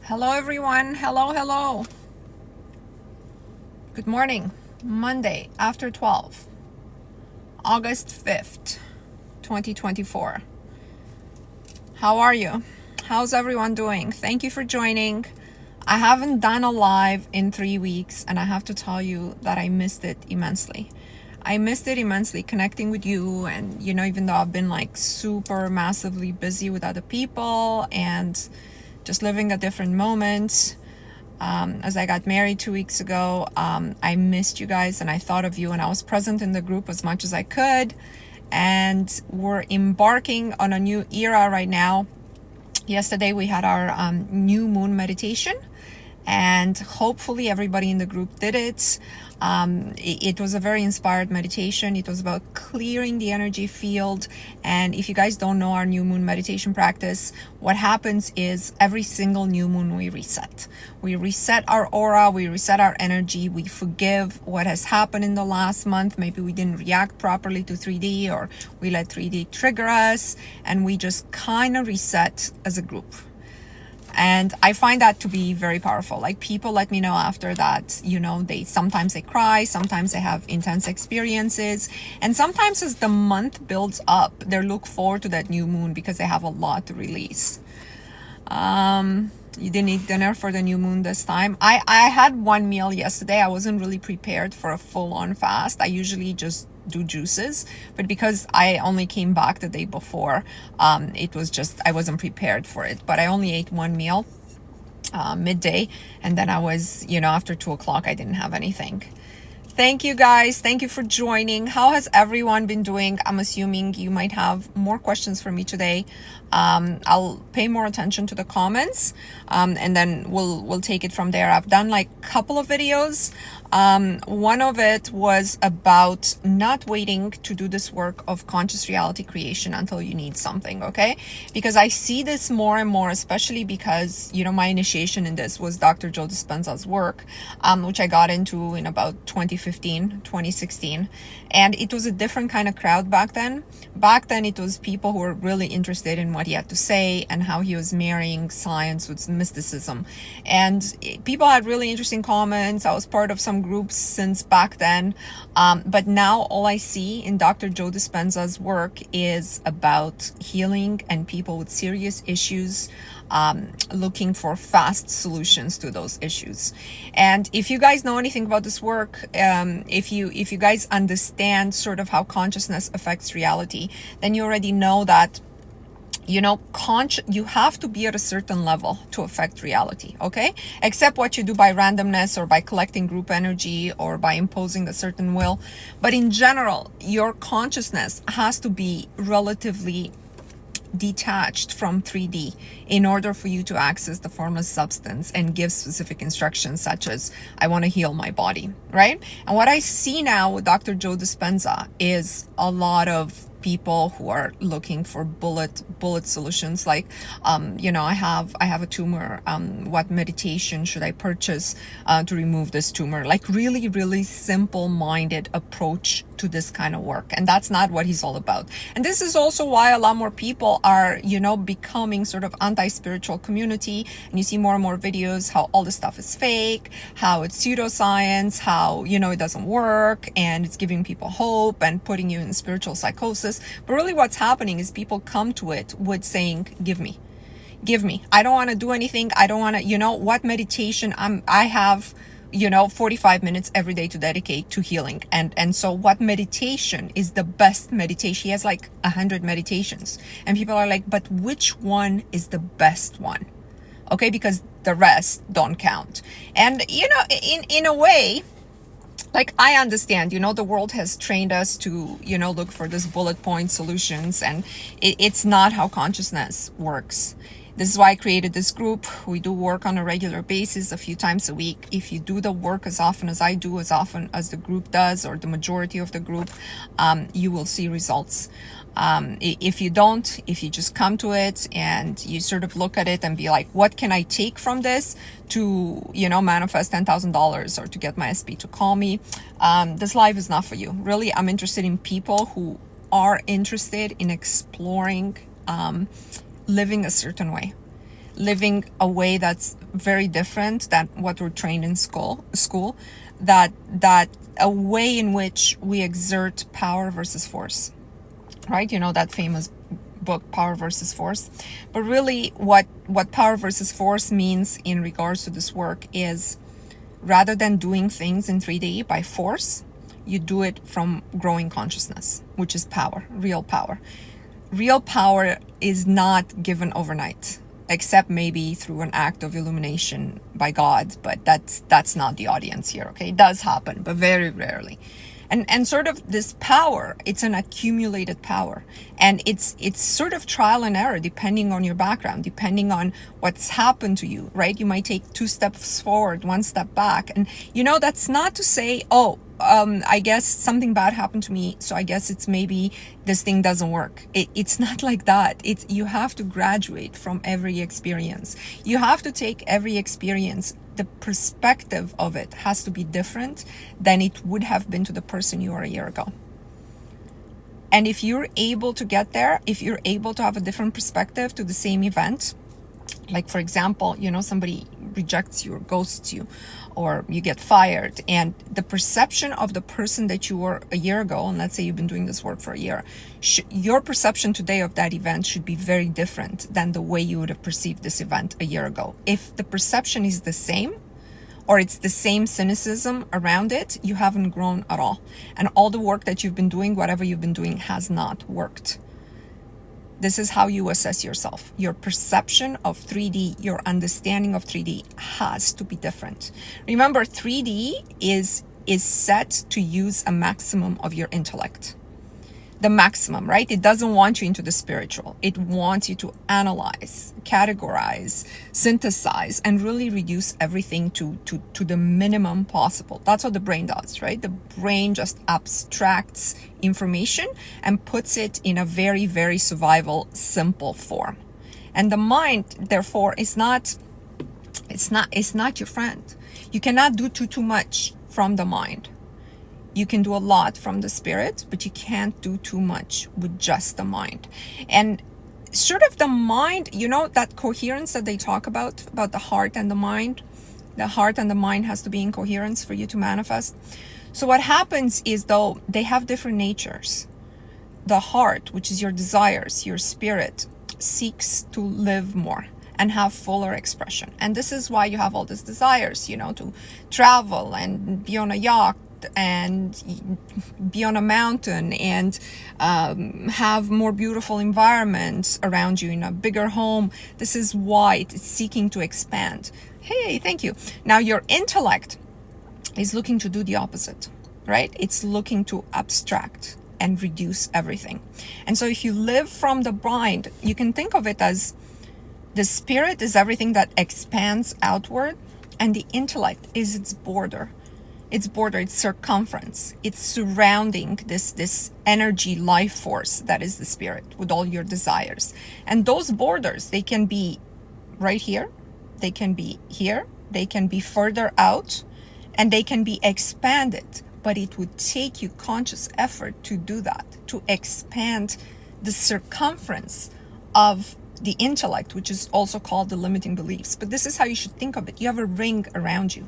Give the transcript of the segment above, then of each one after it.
Hello everyone. Hello. Good morning. Monday after 12, August 5th, 2024. How are you? How's everyone doing? Thank you for joining. I haven't done a live in 3 weeks, and I have to tell you that I missed it immensely. I missed it immensely connecting with you, and even though I've been like super massively busy with other people and just living a different moment, as I got married 2 weeks ago, I missed you guys and I thought of you, and I was present in the group as much as I could. And we're embarking on a new era right now. Yesterday we had our new moon meditation, and hopefully everybody in the group did it. It was a very inspired meditation. It was about clearing the energy field. And if you guys don't know our new moon meditation practice, what happens is every single new moon we reset. We reset our aura, we reset our energy, we forgive what has happened in the last month. Maybe we didn't react properly to 3D, or we let 3D trigger us, and we just kind of reset as a group. And I find that to be very powerful. Like, people let me know after that, sometimes they cry, sometimes they have intense experiences. And sometimes as the month builds up, they look forward to that new moon because they have a lot to release. You didn't eat dinner for the new moon this time. I had one meal yesterday. I wasn't really prepared for a full-on fast. I usually just do juices, but because I only came back the day before, it was just, I wasn't prepared for it. But I only ate one meal midday, and then I was, after 2 o'clock I didn't have anything. Thank you guys. Thank you for joining. How has everyone been doing? I'm assuming you might have more questions for me today. I'll pay more attention to the comments, and then we'll take it from there. I've done like a couple of videos. One of it was about not waiting to do this work of conscious reality creation until you need something, okay? Because I see this more and more, especially because, my initiation in this was Dr. Joe Dispenza's work, which I got into in about 2015, 2016. And it was a different kind of crowd back then. Back then, it was people who were really interested in what he had to say and how he was marrying science with mysticism. And people had really interesting comments. I was part of some groups since back then. But now all I see in Dr. Joe Dispenza's work is about healing and people with serious issues, looking for fast solutions to those issues. And if you guys know anything about this work, if you guys understand sort of how consciousness affects reality, then you already know that you have to be at a certain level to affect reality, okay? Except what you do by randomness or by collecting group energy or by imposing a certain will. But in general, your consciousness has to be relatively detached from 3D in order for you to access the formless substance and give specific instructions such as, I want to heal my body, right? And what I see now with Dr. Joe Dispenza is a lot of people who are looking for bullet solutions, like I have a tumor, what meditation should I purchase to remove this tumor? Like, really simple-minded approach to this kind of work. And that's not what he's all about. And this is also why a lot more people are becoming sort of anti-spiritual community, and you see more and more videos how all this stuff is fake, how it's pseudoscience, how it doesn't work, and it's giving people hope and putting you in spiritual psychosis. But really what's happening is people come to it with saying, give me. I don't want to do anything. I don't want to, what meditation I have 45 minutes every day to dedicate to healing. And so what meditation is the best meditation? He has like 100 meditations, and people are like, but which one is the best one? Okay, because the rest don't count. And in a way, like, I understand, the world has trained us to, look for this bullet point solutions, and it's not how consciousness works. This is why I created this group. We do work on a regular basis, a few times a week. If you do the work as often as I do, as often as the group does, or the majority of the group, you will see results. If you don't, if you just come to it and you sort of look at it and be like, what can I take from this to, manifest $10,000 or to get my SP to call me? This live is not for you. Really, I'm interested in people who are interested in exploring, living a certain way. living a way that's very different than what we're trained in school, that a way in which we exert power versus force, right? You know, that famous book, Power versus Force. But really what power versus force means in regards to this work is, rather than doing things in 3D by force, you do it from growing consciousness, which is power, real power. Real power is not given overnight, except maybe through an act of illumination by God, but that's not the audience here, okay? It does happen, but very rarely. And sort of this power, it's an accumulated power, and it's sort of trial and error depending on your background, depending on what's happened to you, right? You might take 2 steps forward, 1 step back, and you know, that's not to say, oh, I guess something bad happened to me, so I guess it's maybe this thing doesn't work. It's not like that. You have to graduate from every experience. You have to take every experience. The perspective of it has to be different than it would have been to the person you were a year ago. And if you're able to get there, if you're able to have a different perspective to the same event, like for example, you know, somebody rejects you or ghosts you, or you get fired, and the perception of the person that you were a year ago, and let's say you've been doing this work for a year, your perception today of that event should be very different than the way you would have perceived this event a year ago. If the perception is the same, or it's the same cynicism around it, you haven't grown at all. And all the work that you've been doing, whatever you've been doing, has not worked. This is how you assess yourself. Your perception of 3D, your understanding of 3D has to be different. Remember, 3D is set to use a maximum of your intellect. The maximum, right? It doesn't want you into the spiritual. It wants you to analyze, categorize, synthesize, and really reduce everything to the minimum possible. That's what the brain does, right? The brain just abstracts information and puts it in a very, very survival, simple form. And the mind, therefore, is not your friend. You cannot do too much from the mind. You can do a lot from the spirit, but you can't do too much with just the mind. And sort of the mind, you know, that coherence that they talk about the heart and the mind has to be in coherence for you to manifest. So what happens is, though, they have different natures. The heart, which is your desires, your spirit, seeks to live more and have fuller expression. And this is why you have all these desires, you know, to travel and be on a yacht, and be on a mountain, and have more beautiful environments around you in a bigger home. This is why it's seeking to expand. Hey, thank you. Now your intellect is looking to do the opposite, right? It's looking to abstract and reduce everything. And so if you live from the mind, you can think of it as the spirit is everything that expands outward, and the intellect is its border. Its border, its circumference. It's surrounding this energy life force that is the spirit with all your desires. And those borders, they can be right here, they can be here, they can be further out, and they can be expanded. But it would take you conscious effort to do that, to expand the circumference of the intellect, which is also called the limiting beliefs. But this is how you should think of it. You have a ring around you,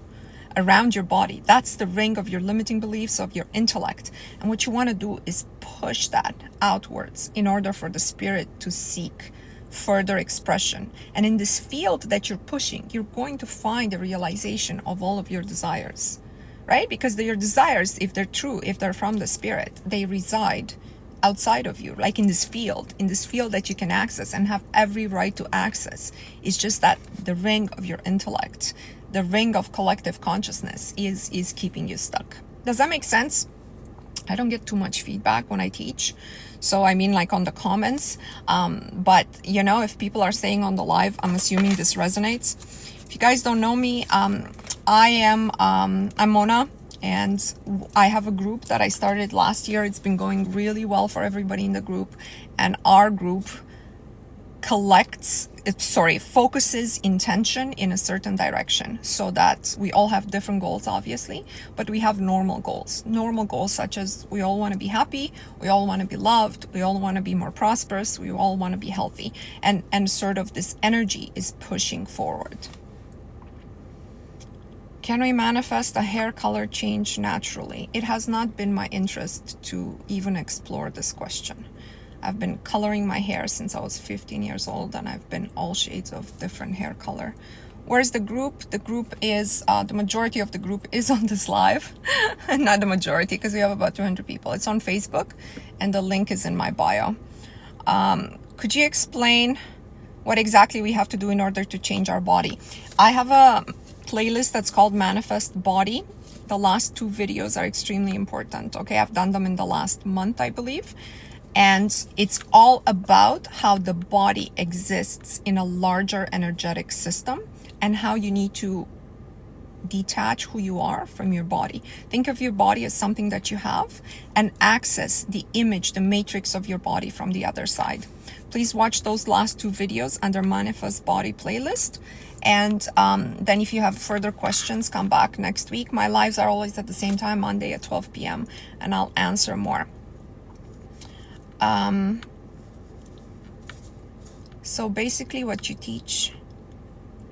around your body. That's the ring of your limiting beliefs, of your intellect. And what you want to do is push that outwards in order for the spirit to seek further expression. And in this field that you're pushing, you're going to find a realization of all of your desires, right? Because your desires, if they're true, if they're from the spirit, they reside outside of you, like in this field that you can access and have every right to access. It's just that the ring of your intellect, the ring of collective consciousness is keeping you stuck. Does that make sense? I don't get too much feedback when I teach. So I mean, like on the comments, but you know, if people are saying on the live, I'm assuming this resonates. If you guys don't know me, I'm Mona, and I have a group that I started last year. It's been going really well for everybody in the group, and our group focuses intention in a certain direction, so that we all have different goals, obviously, but we have normal goals such as we all want to be happy, we all want to be loved, we all want to be more prosperous, we all want to be healthy, and sort of this energy is pushing forward. Can we manifest a hair color change naturally? It has not been my interest to even explore this question. I've been coloring my hair since I was 15 years old, and I've been all shades of different hair color. Where's the group? The group is, the majority of the group is on this live. Not the majority, because we have about 200 people. It's on Facebook, and the link is in my bio. Could you explain what exactly we have to do in order to change our body? I have a playlist that's called Manifest Body. The last 2 videos are extremely important. Okay, I've done them in the last month, I believe. And it's all about how the body exists in a larger energetic system and how you need to detach who you are from your body. Think of your body as something that you have and access the image, the matrix of your body from the other side. Please watch those last 2 videos under Manifest Body playlist. And then if you have further questions, come back next week. My lives are always at the same time, Monday at 12 p.m. and I'll answer more. So basically what you teach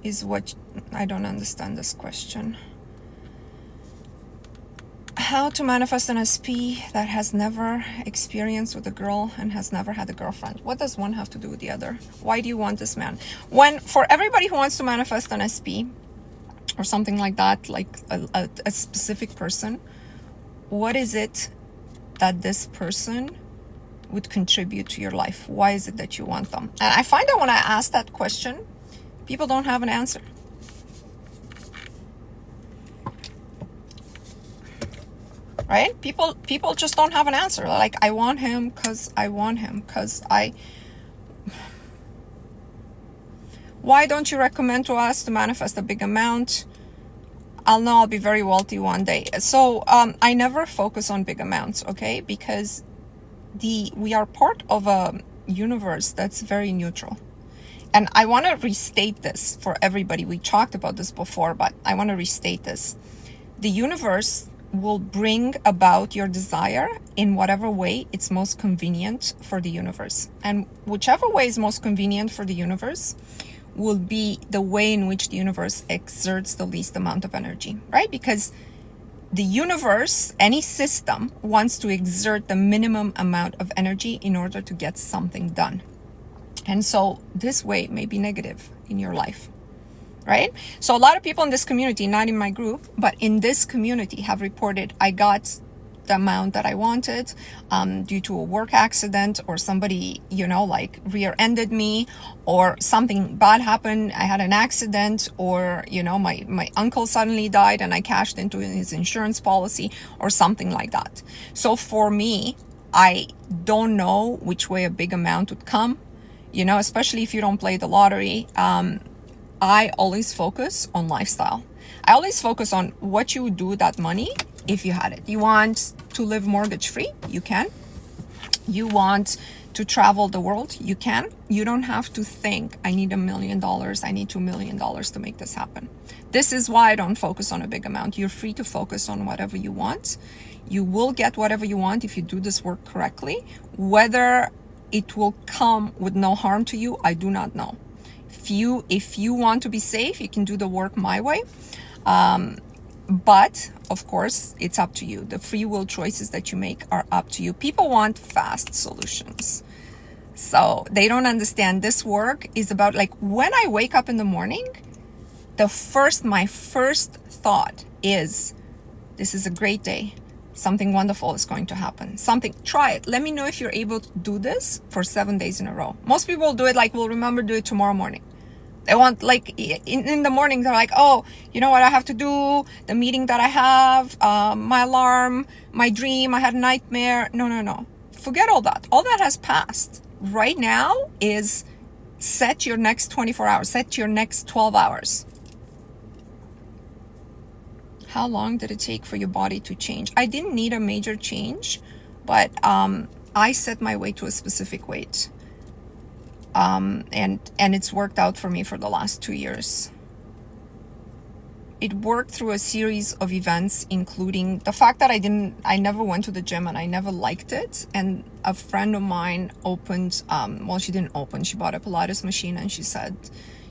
is what, I don't understand this question. How to manifest an SP that has never experienced with a girl and has never had a girlfriend. What does one have to do with the other? Why do you want this man? For everybody who wants to manifest an SP or something like that, like a specific person, what is it that this person would contribute to your life? Why is it that you want them? And I find that when I ask that question, people don't have an answer. Right? People just don't have an answer. Like, I want him because I want him because I... Why don't you recommend to us to manifest a big amount? I'll know I'll be very wealthy one day. So I never focus on big amounts, okay? Because we are part of a universe that's very neutral. And I want to restate this for everybody. We talked about this before, but I want to restate this. The universe will bring about your desire in whatever way it's most convenient for the universe. And whichever way is most convenient for the universe will be the way in which the universe exerts the least amount of energy, right? Because the universe, any system, wants to exert the minimum amount of energy in order to get something done. And so this way may be negative in your life, right? So a lot of people in this community, not in my group, but in this community have reported, I got the amount that I wanted due to a work accident, or somebody, like rear-ended me, or something bad happened. I had an accident, or, my uncle suddenly died and I cashed into his insurance policy, or something like that. So for me, I don't know which way a big amount would come, especially if you don't play the lottery. I always focus on lifestyle. I always focus on what you would do with that money if you had it. You want to live mortgage free? You can. You want to travel the world? You can. You don't have to think, I need $1 million, I need $2 million to make this happen. This is why I don't focus on a big amount. You're free to focus on whatever you want. You will get whatever you want if you do this work correctly. Whether it will come with no harm to you, I do not know. If you want to be safe, you can do the work my way. But of course, it's up to you. The free will choices that you make are up to you. People want fast solutions. So they don't understand this work is about, like, when I wake up in the morning, my first thought is, this is a great day. Something wonderful is going to happen. Try it. Let me know if you're able to do this for 7 days in a row. Most people do it like, we'll remember to do it tomorrow morning. They want, like, in the morning, they're like, oh, you know what I have to do? The meeting that I have, my alarm, my dream, I had a nightmare. No. Forget all that. All that has passed. Right now is set your next 24 hours. Set your next 12 hours. How long did it take for your body to change? I didn't need a major change, but I set my weight to a specific weight. and it's worked out for me for the last 2 years. It worked through a series of events, including the fact that I never went to the gym and I never liked it. And a friend of mine opened, well, she didn't open, she bought a Pilates machine, and she said,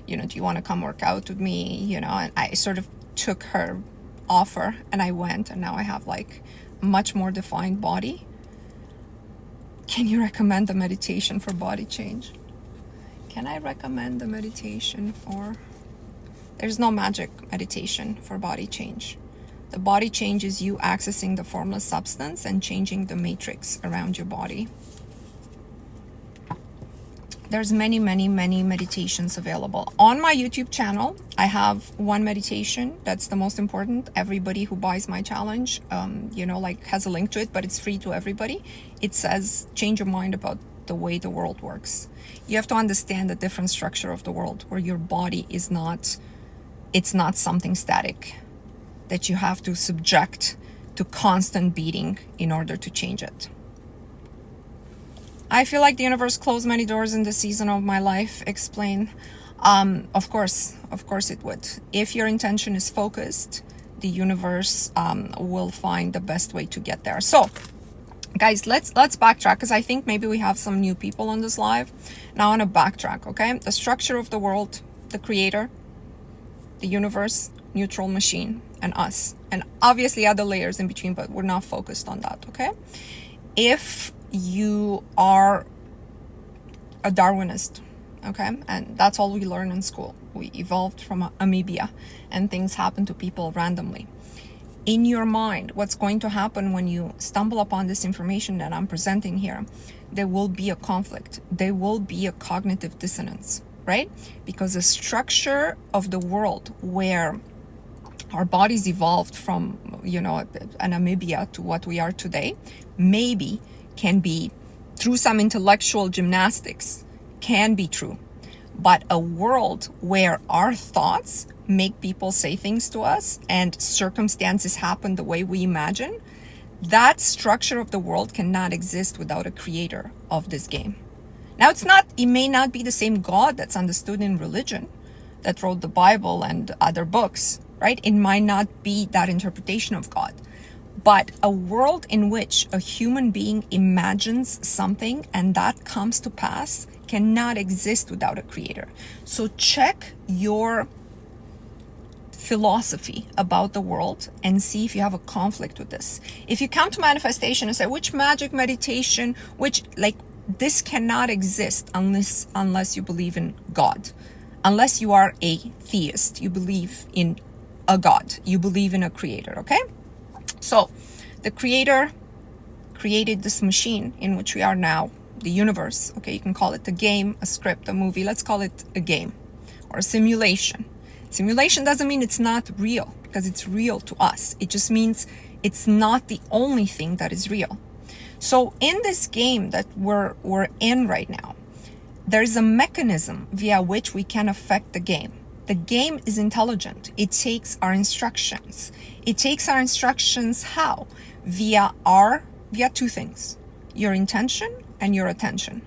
you know, do you want to come work out with me? You know, and I sort of took her offer and I went, and now I have like a much more defined body. Can you recommend a meditation for body change? Can I recommend a meditation for... There's no magic meditation for body change. The body change is you accessing the formless substance and changing the matrix around your body. There's many meditations available. On my YouTube channel, I have one meditation that's the most important. Everybody who buys my challenge, you know, like has a link to it, but it's free to everybody. It says, change your mind about the way the world works. You have to understand the different structure of the world, where your body is not... It's not something static that you have to subject to constant beating in order to change it. I feel like the universe closed many doors in this season of my life. Explain. Of course it would. If your intention is focused, the universe will find the best way to get there. So, guys, let's backtrack, because I think maybe we have some new people on this live. Now I want to backtrack, okay? The structure of the world, the creator, the universe, neutral machine, and us, and obviously other layers in between, but we're not focused on that, okay? If you are a Darwinist, okay, and that's all we learn in school, we evolved from amoeba and things happen to people randomly. In your mind, what's going to happen when you stumble upon this information that I'm presenting here, there will be a conflict, there will be a cognitive dissonance, right? Because the structure of the world, where our bodies evolved from, you know, an amoeba to what we are today, maybe can be, through some intellectual gymnastics, can be true. But a world where our thoughts make people say things to us and circumstances happen the way we imagine, that structure of the world cannot exist without a creator of this game. Now, it may not be the same God that's understood in religion, that wrote the Bible and other books, right? It might not be that interpretation of God. But a world in which a human being imagines something and that comes to pass cannot exist without a creator. So check your philosophy about the world and see if you have a conflict with this. If you come to manifestation and say, which magic meditation, this cannot exist unless you believe in God. Unless you are a theist, you believe in a God, you believe in a creator, okay? So the creator created this machine in which we are now, the universe, okay? You can call it a game, a script, a movie. Let's call it a game or a simulation. Simulation doesn't mean it's not real, because it's real to us. It just means it's not the only thing that is real. So in this game that we're in right now, there's a mechanism via which we can affect the game. The game is intelligent. It takes our instructions. It takes our instructions how? Via two things: your intention and your attention.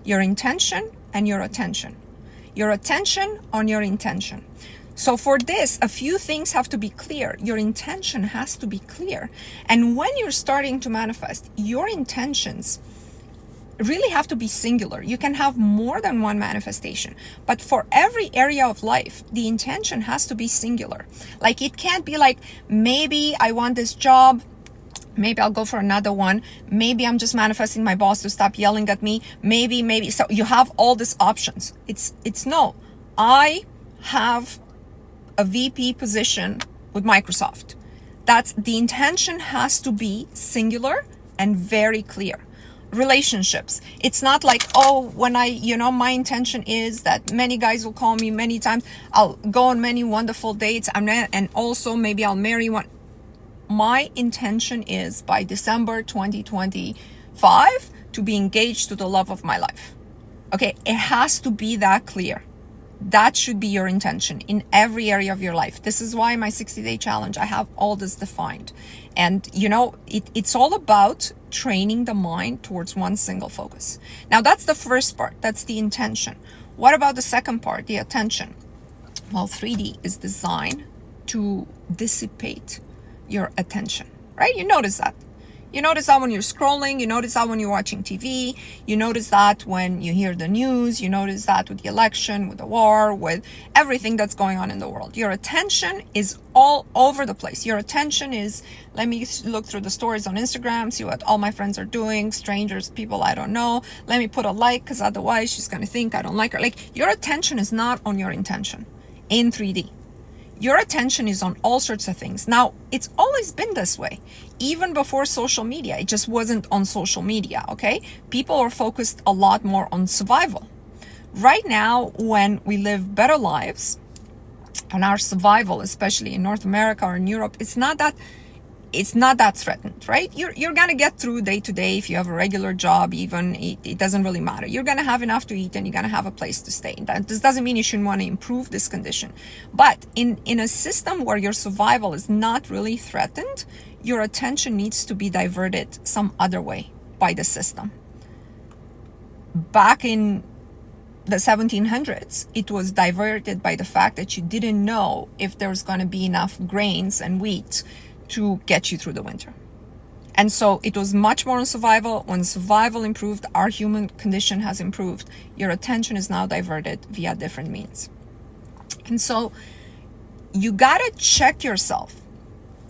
Your intention and your attention. Your attention on your intention. So for this, a few things have to be clear. Your intention has to be clear. And when you're starting to manifest, your intentions really have to be singular. You can have more than one manifestation, but for every area of life, the intention has to be singular. Like, it can't be like, maybe I want this job, maybe I'll go for another one, maybe I'm just manifesting my boss to stop yelling at me, maybe. So you have all these options. It's no, I have a VP position with Microsoft. That's the intention has to be singular and very clear. Relationships, it's not like, oh, when my intention is that many guys will call me many times, I'll go on many wonderful dates, and also maybe I'll marry one. My intention is by December 2025 to be engaged to the love of my life. Okay, it has to be that clear. That should be your intention in every area of your life. This is why my 60-day challenge, I have all this defined. And it's all about training the mind towards one single focus. Now that's the first part, that's the intention. What about the second part, the attention? Well, 3D is designed to dissipate your attention, right? You notice that. You notice that when you're scrolling, you notice that when you're watching TV, you notice that when you hear the news, you notice that with the election, with the war, with everything that's going on in the world. Your attention is all over the place. Your attention is, let me look through the stories on Instagram, see what all my friends are doing, strangers, people I don't know. Let me put a like, because otherwise she's going to think I don't like her. Like, your attention is not on your intention in 3D. Your attention is on all sorts of things. Now, it's always been this way. Even before social media, it just wasn't on social media, okay? People are focused a lot more on survival. Right now, when we live better lives, and our survival, especially in North America or in Europe, it's not that threatened, right? You're gonna get through day to day. If you have a regular job, even it doesn't really matter. You're gonna have enough to eat and you're gonna have a place to stay. This doesn't mean you shouldn't want to improve this condition. But in a system where your survival is not really threatened, your attention needs to be diverted some other way by the system. Back in the 1700s, it was diverted by the fact that you didn't know if there was going to be enough grains and wheat to get you through the winter. And so it was much more on survival. When survival improved, our human condition has improved. Your attention is now diverted via different means. And so you gotta check yourself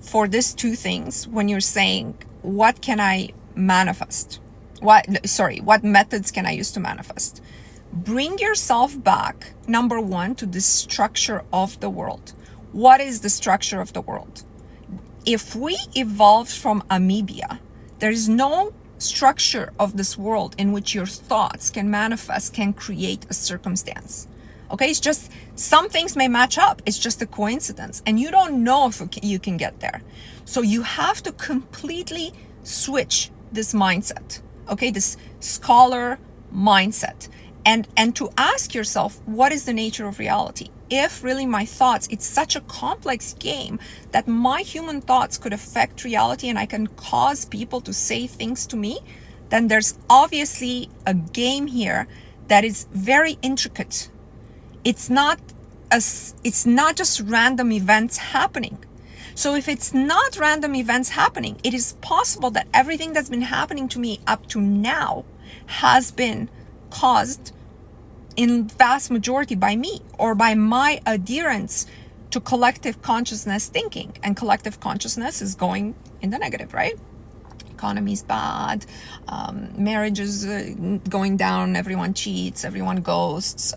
for these two things when you're saying, what can I manifest? What methods can I use to manifest? Bring yourself back, number one, to the structure of the world. What is the structure of the world? If we evolved from amoeba, there is no structure of this world in which your thoughts can manifest, can create a circumstance. Okay, it's just some things may match up. It's just a coincidence, and you don't know if you can get there. So you have to completely switch this mindset. Okay, this scholar mindset, and to ask yourself, what is the nature of reality? If really my thoughts, it's such a complex game that my human thoughts could affect reality and I can cause people to say things to me, then there's obviously a game here that is very intricate. It's not just random events happening. So if it's not random events happening, it is possible that everything that's been happening to me up to now has been caused in vast majority by me or by my adherence to collective consciousness thinking. And collective consciousness is going in the negative, right? Economy's bad, marriage is going down, everyone cheats, everyone ghosts,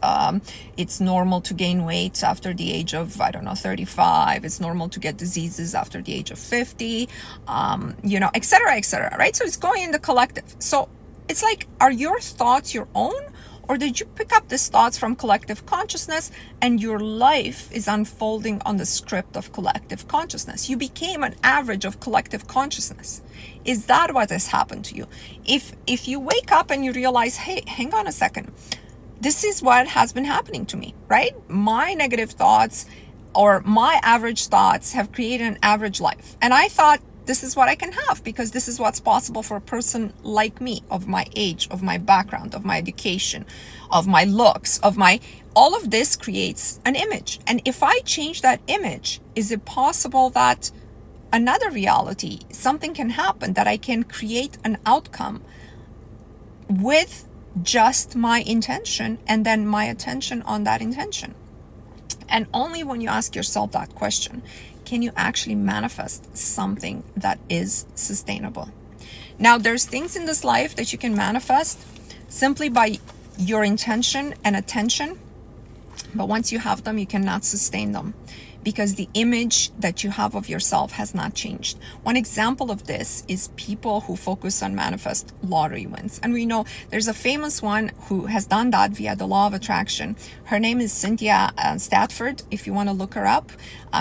it's normal to gain weight after the age of, 35, it's normal to get diseases after the age of 50, etc., right? So it's going in the collective. So it's like, are your thoughts your own? Or did you pick up these thoughts from collective consciousness and your life is unfolding on the script of collective consciousness? You became an average of collective consciousness. Is that what has happened to you? If you wake up and you realize, hey, hang on a second, this is what has been happening to me, right? My negative thoughts or my average thoughts have created an average life. And I thought, this is what I can have because this is what's possible for a person like me, of my age, of my background, of my education, of my looks, all of this creates an image. And if I change that image, is it possible that another reality, something can happen, that I can create an outcome with just my intention and then my attention on that intention? And only when you ask yourself that question can you actually manifest something that is sustainable. Now, there's things in this life that you can manifest simply by your intention and attention, but once you have them, you cannot sustain them because the image that you have of yourself has not changed. One example of this is people who focus on manifest lottery wins. And we know there's a famous one who has done that via the law of attraction. Her name is Cynthia Statford, if you want to look her up.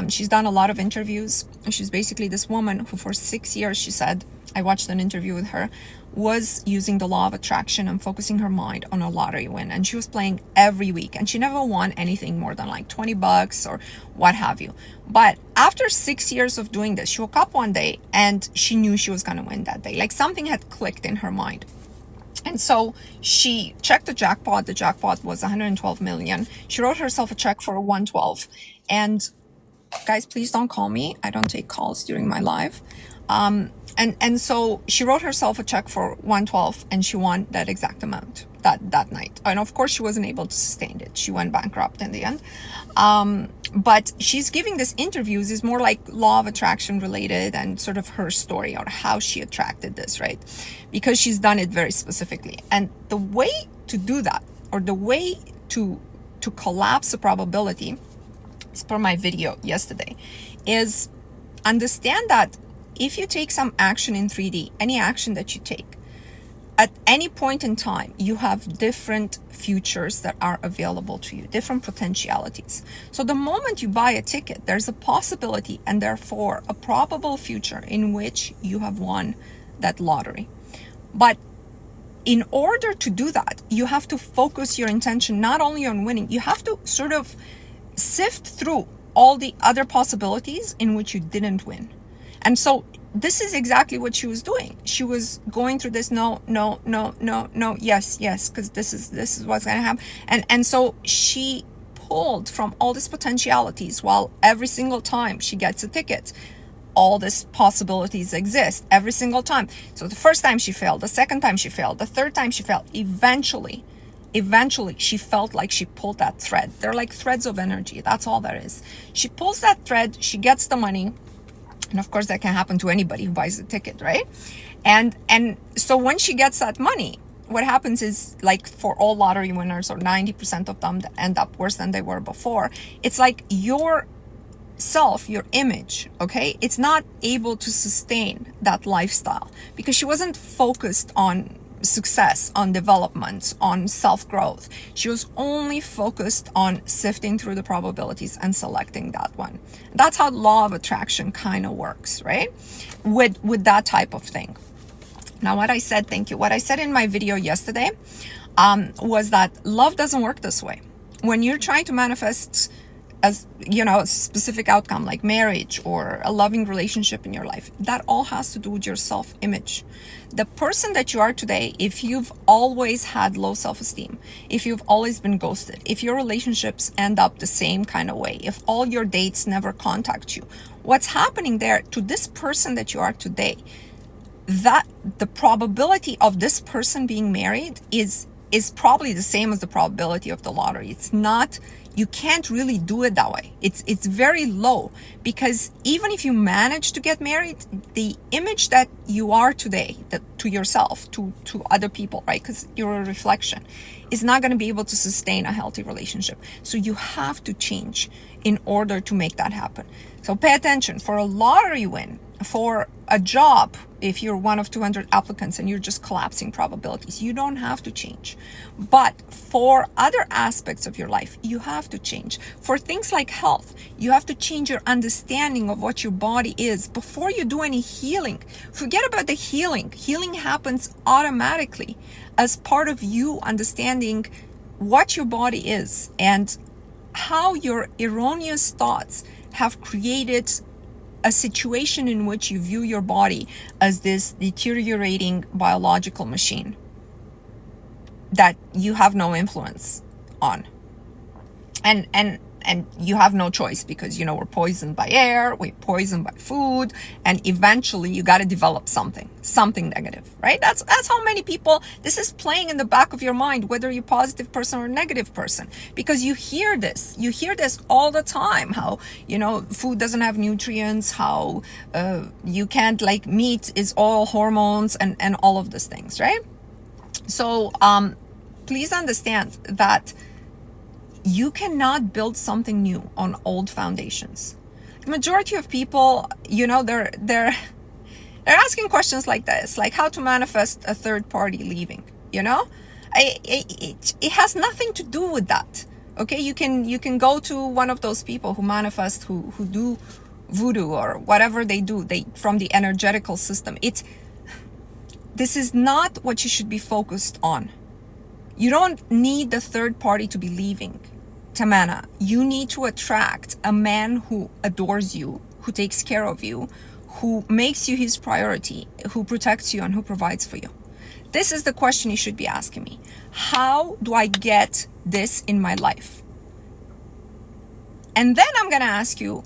She's done a lot of interviews. And she's basically this woman who for 6 years, she said, I watched an interview with her, was using the law of attraction and focusing her mind on a lottery win. And she was playing every week, and she never won anything more than like $20 or what have you. But after 6 years of doing this, she woke up one day and she knew she was going to win that day. Like something had clicked in her mind. And so she checked the jackpot. The jackpot was 112 million. She wrote herself a check for 112. And guys, please don't call me. I don't take calls during my live. And so she wrote herself a check for 112, and she won that exact amount that night. And of course, she wasn't able to sustain it. She went bankrupt in the end. But she's giving this interviews is more like law of attraction related and sort of her story or how she attracted this, right? Because she's done it very specifically. And the way to do that, or the way to collapse the probability, as per my video yesterday, is understand that if you take some action in 3D, any action that you take, at any point in time, you have different futures that are available to you, different potentialities. So the moment you buy a ticket, there's a possibility and therefore a probable future in which you have won that lottery. But in order to do that, you have to focus your intention not only on winning, you have to sort of sift through all the other possibilities in which you didn't win. And so this is exactly what she was doing. She was going through this no, yes, because this is what's gonna happen. And so she pulled from all these potentialities, while every single time she gets a ticket, all these possibilities exist every single time. So the first time she failed, the second time she failed, the third time she failed, eventually she felt like she pulled that thread. They're like threads of energy. That's all there is. She pulls that thread, she gets the money. And of course, that can happen to anybody who buys the ticket, right? And so when she gets that money, what happens is, like for all lottery winners, or 90% of them that end up worse than they were before, it's like your self, your image, okay? It's not able to sustain that lifestyle because she wasn't focused on success, on development, on self-growth. She was only focused on sifting through the probabilities and selecting that one. That's how law of attraction kind of works, right? With that type of thing. Now, what I said, thank you. What I said in my video yesterday was that love doesn't work this way. When you're trying to manifest as, you know, a specific outcome like marriage or a loving relationship in your life, that all has to do with your self-image. The person that you are today, if you've always had low self-esteem, if you've always been ghosted, if your relationships end up the same kind of way, if all your dates never contact you, what's happening there to this person that you are today, that the probability of this person being married is probably the same as the probability of the lottery. It's not, you can't really do it that way. It's very low, because even if you manage to get married, the image that you are today, that to yourself, to other people, right? Because you're a reflection, is not going to be able to sustain a healthy relationship. So you have to change in order to make that happen. So pay attention. For a lottery win, for a job, if you're one of 200 applicants and you're just collapsing probabilities, you don't have to change. But for other aspects of your life, you have to change. For things like health, you have to change your understanding of what your body is before you do any healing. Forget about the healing. Healing happens automatically as part of you understanding what your body is and how your erroneous thoughts have created a situation in which you view your body as this deteriorating biological machine that you have no influence on. And you have no choice, because, you know, we're poisoned by air, we're poisoned by food, and eventually you got to develop something negative, right? That's how many people, this is playing in the back of your mind, whether you're a positive person or a negative person, because you hear this all the time, how, you know, food doesn't have nutrients, how you can't, like, meat is all hormones and all of these things, right? So please understand that you cannot build something new on old foundations. The majority of people, you know, they're asking questions like this, like how to manifest a third party leaving, you know? It has nothing to do with that. Okay, you can go to one of those people who manifest, who do voodoo or whatever they do, from the energetical system. It's This is not what you should be focused on. You don't need the third party to be leaving, Tamana. You need to attract a man who adores you, who takes care of you, who makes you his priority, who protects you and who provides for you. This is the question you should be asking me. How do I get this in my life? And then I'm going to ask you,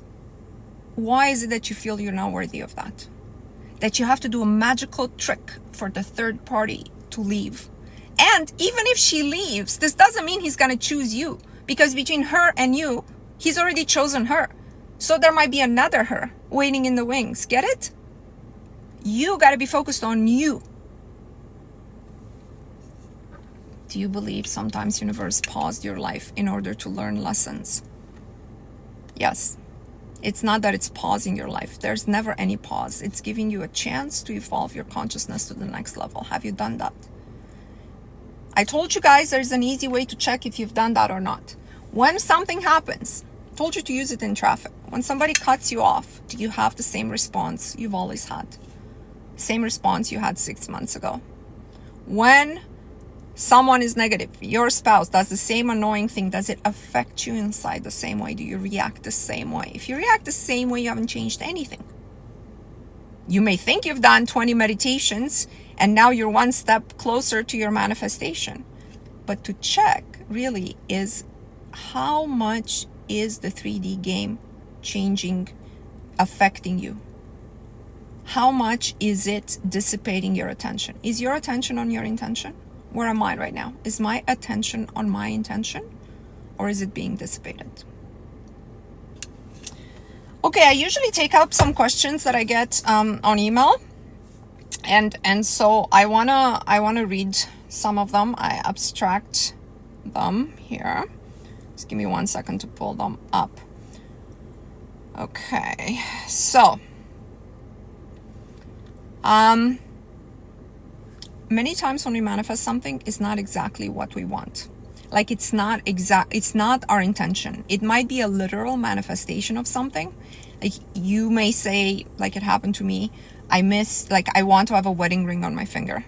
why is it that you feel you're not worthy of that? That you have to do a magical trick for the third party to leave. And even if she leaves, this doesn't mean he's going to choose you, because between her and you, he's already chosen her. So there might be another her waiting in the wings. Get it? You got to be focused on you. Do you believe sometimes universe paused your life in order to learn lessons? Yes. It's not that it's pausing your life. There's never any pause. It's giving you a chance to evolve your consciousness to the next level. Have you done that? I told you guys there's an easy way to check if you've done that or not. When something happens, I told you to use it in traffic. When somebody cuts you off, do you have the same response you've always had? Same response you had 6 months ago. When someone is negative, your spouse does the same annoying thing, does it affect you inside the same way? Do you react the same way? If you react the same way, you haven't changed anything. You may think you've done 20 meditations and now you're one step closer to your manifestation. But to check really is how much is the 3D game changing, affecting you? How much is it dissipating your attention? Is your attention on your intention? Where am I right now? Is my attention on my intention, or is it being dissipated? Okay, I usually take up some questions that I get on email, and so I wanna read some of them. I abstract them here. Just give me 1 second to pull them up. Okay, so many times when we manifest something, it's not exactly what we want. Like it's not our intention. It might be a literal manifestation of something. Like you may say, like it happened to me, I want to have a wedding ring on my finger.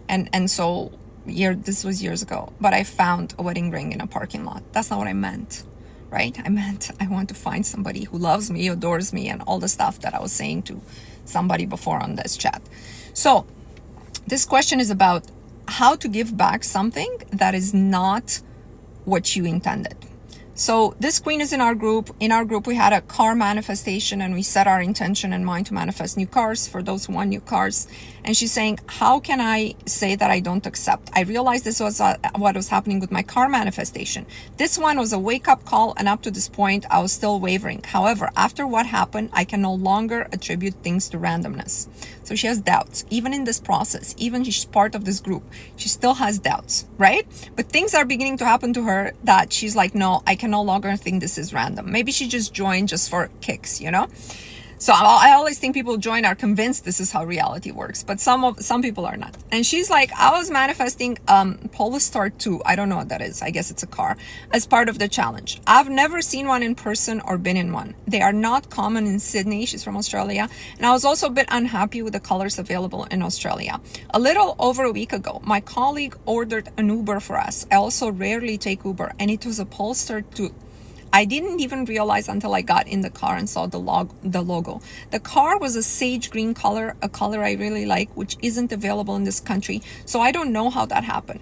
And so this was years ago, but I found a wedding ring in a parking lot. That's not what I meant, right? I meant I want to find somebody who loves me, adores me, and all the stuff that I was saying to somebody before on this chat. So this question is about how to give back something that is not what you intended. So this queen is in our group. In our group, we had a car manifestation and we set our intention in mind to manifest new cars for those who want new cars. And she's saying, how can I say that I don't accept? I realized this was what was happening with my car manifestation. This one was a wake-up call, and up to this point, I was still wavering. However, after what happened, I can no longer attribute things to randomness. So she has doubts. Even in this process, even she's part of this group, she still has doubts, right? But things are beginning to happen to her that she's like, no, I can no longer think this is random. Maybe she just joined just for kicks, you know? So I always think people join are convinced this is how reality works, but some people are not. And she's like, I was manifesting Polestar 2. I don't know what that is. I guess it's a car, as part of the challenge. I've never seen one in person or been in one. They are not common in Sydney. She's from Australia. And I was also a bit unhappy with the colors available in Australia. A little over a week ago, my colleague ordered an Uber for us. I also rarely take Uber, and it was a Polestar 2. I didn't even realize until I got in the car and saw the logo. The car was a sage green color, a color I really like, which isn't available in this country. So I don't know how that happened.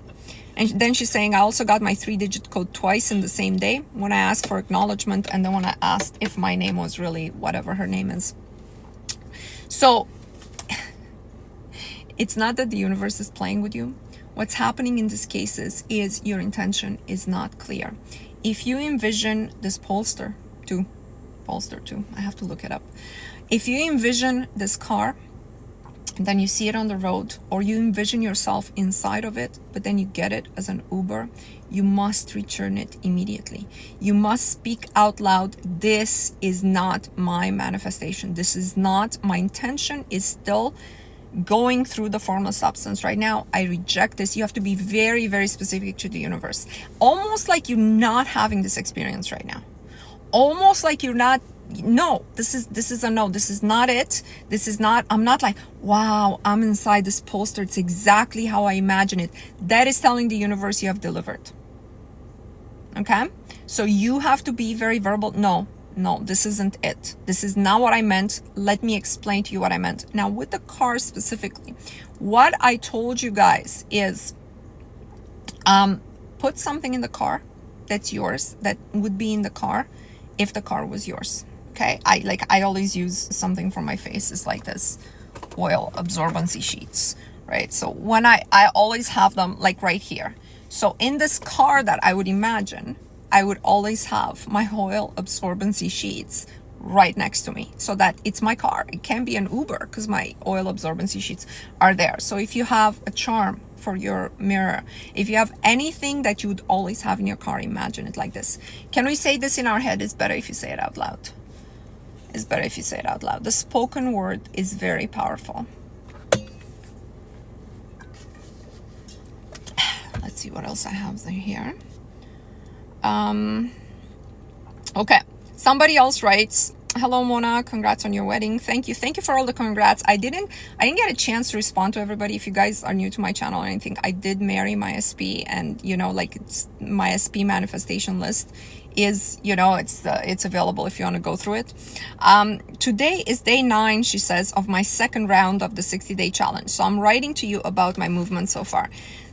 And then she's saying, I also got my 3-digit code twice in the same day, when I asked for acknowledgement and then when I asked if my name was really whatever her name is. So it's not that the universe is playing with you. What's happening in these cases is your intention is not clear. If you envision this Polestar 2, I have to look it up. If you envision this car, and then you see it on the road, or you envision yourself inside of it, but then you get it as an Uber, you must return it immediately. You must speak out loud, this is not my manifestation. This is not, my intention is still going through the formless substance right now. I reject this. You have to be very, very specific to the universe. Almost like you're not having this experience right now. Almost like you're not no, this is a no. This is not it. This is not, I'm not like, wow, I'm inside this poster. It's exactly how I imagine it. That is telling the universe you have delivered. Okay? So you have to be very verbal. No, this isn't it. This is not what I meant. Let me explain to you what I meant. Now, with the car specifically, what I told you guys is put something in the car that's yours, that would be in the car if the car was yours. Okay, I always use something for my face. It's like this oil absorbency sheets, right? So when I always have them like right here. So in this car that I would imagine, I would always have my oil absorbency sheets right next to me, so that it's my car. It can be an Uber because my oil absorbency sheets are there. So if you have a charm for your mirror, if you have anything that you would always have in your car, imagine it like this. Can we say this in our head? It's better if you say it out loud. It's better if you say it out loud. The spoken word is very powerful. Let's see what else I have here. Okay, somebody else writes, hello Mona, congrats on your wedding. Thank you for all the congrats. I didn't get a chance to respond to everybody. If you guys are new to my channel or anything, I did marry my SP, and like it's my SP manifestation list is, it's available if you want to go through it. Today is day 9, she says, of my second round of the 60-day challenge. So I'm writing to you about my movement so far.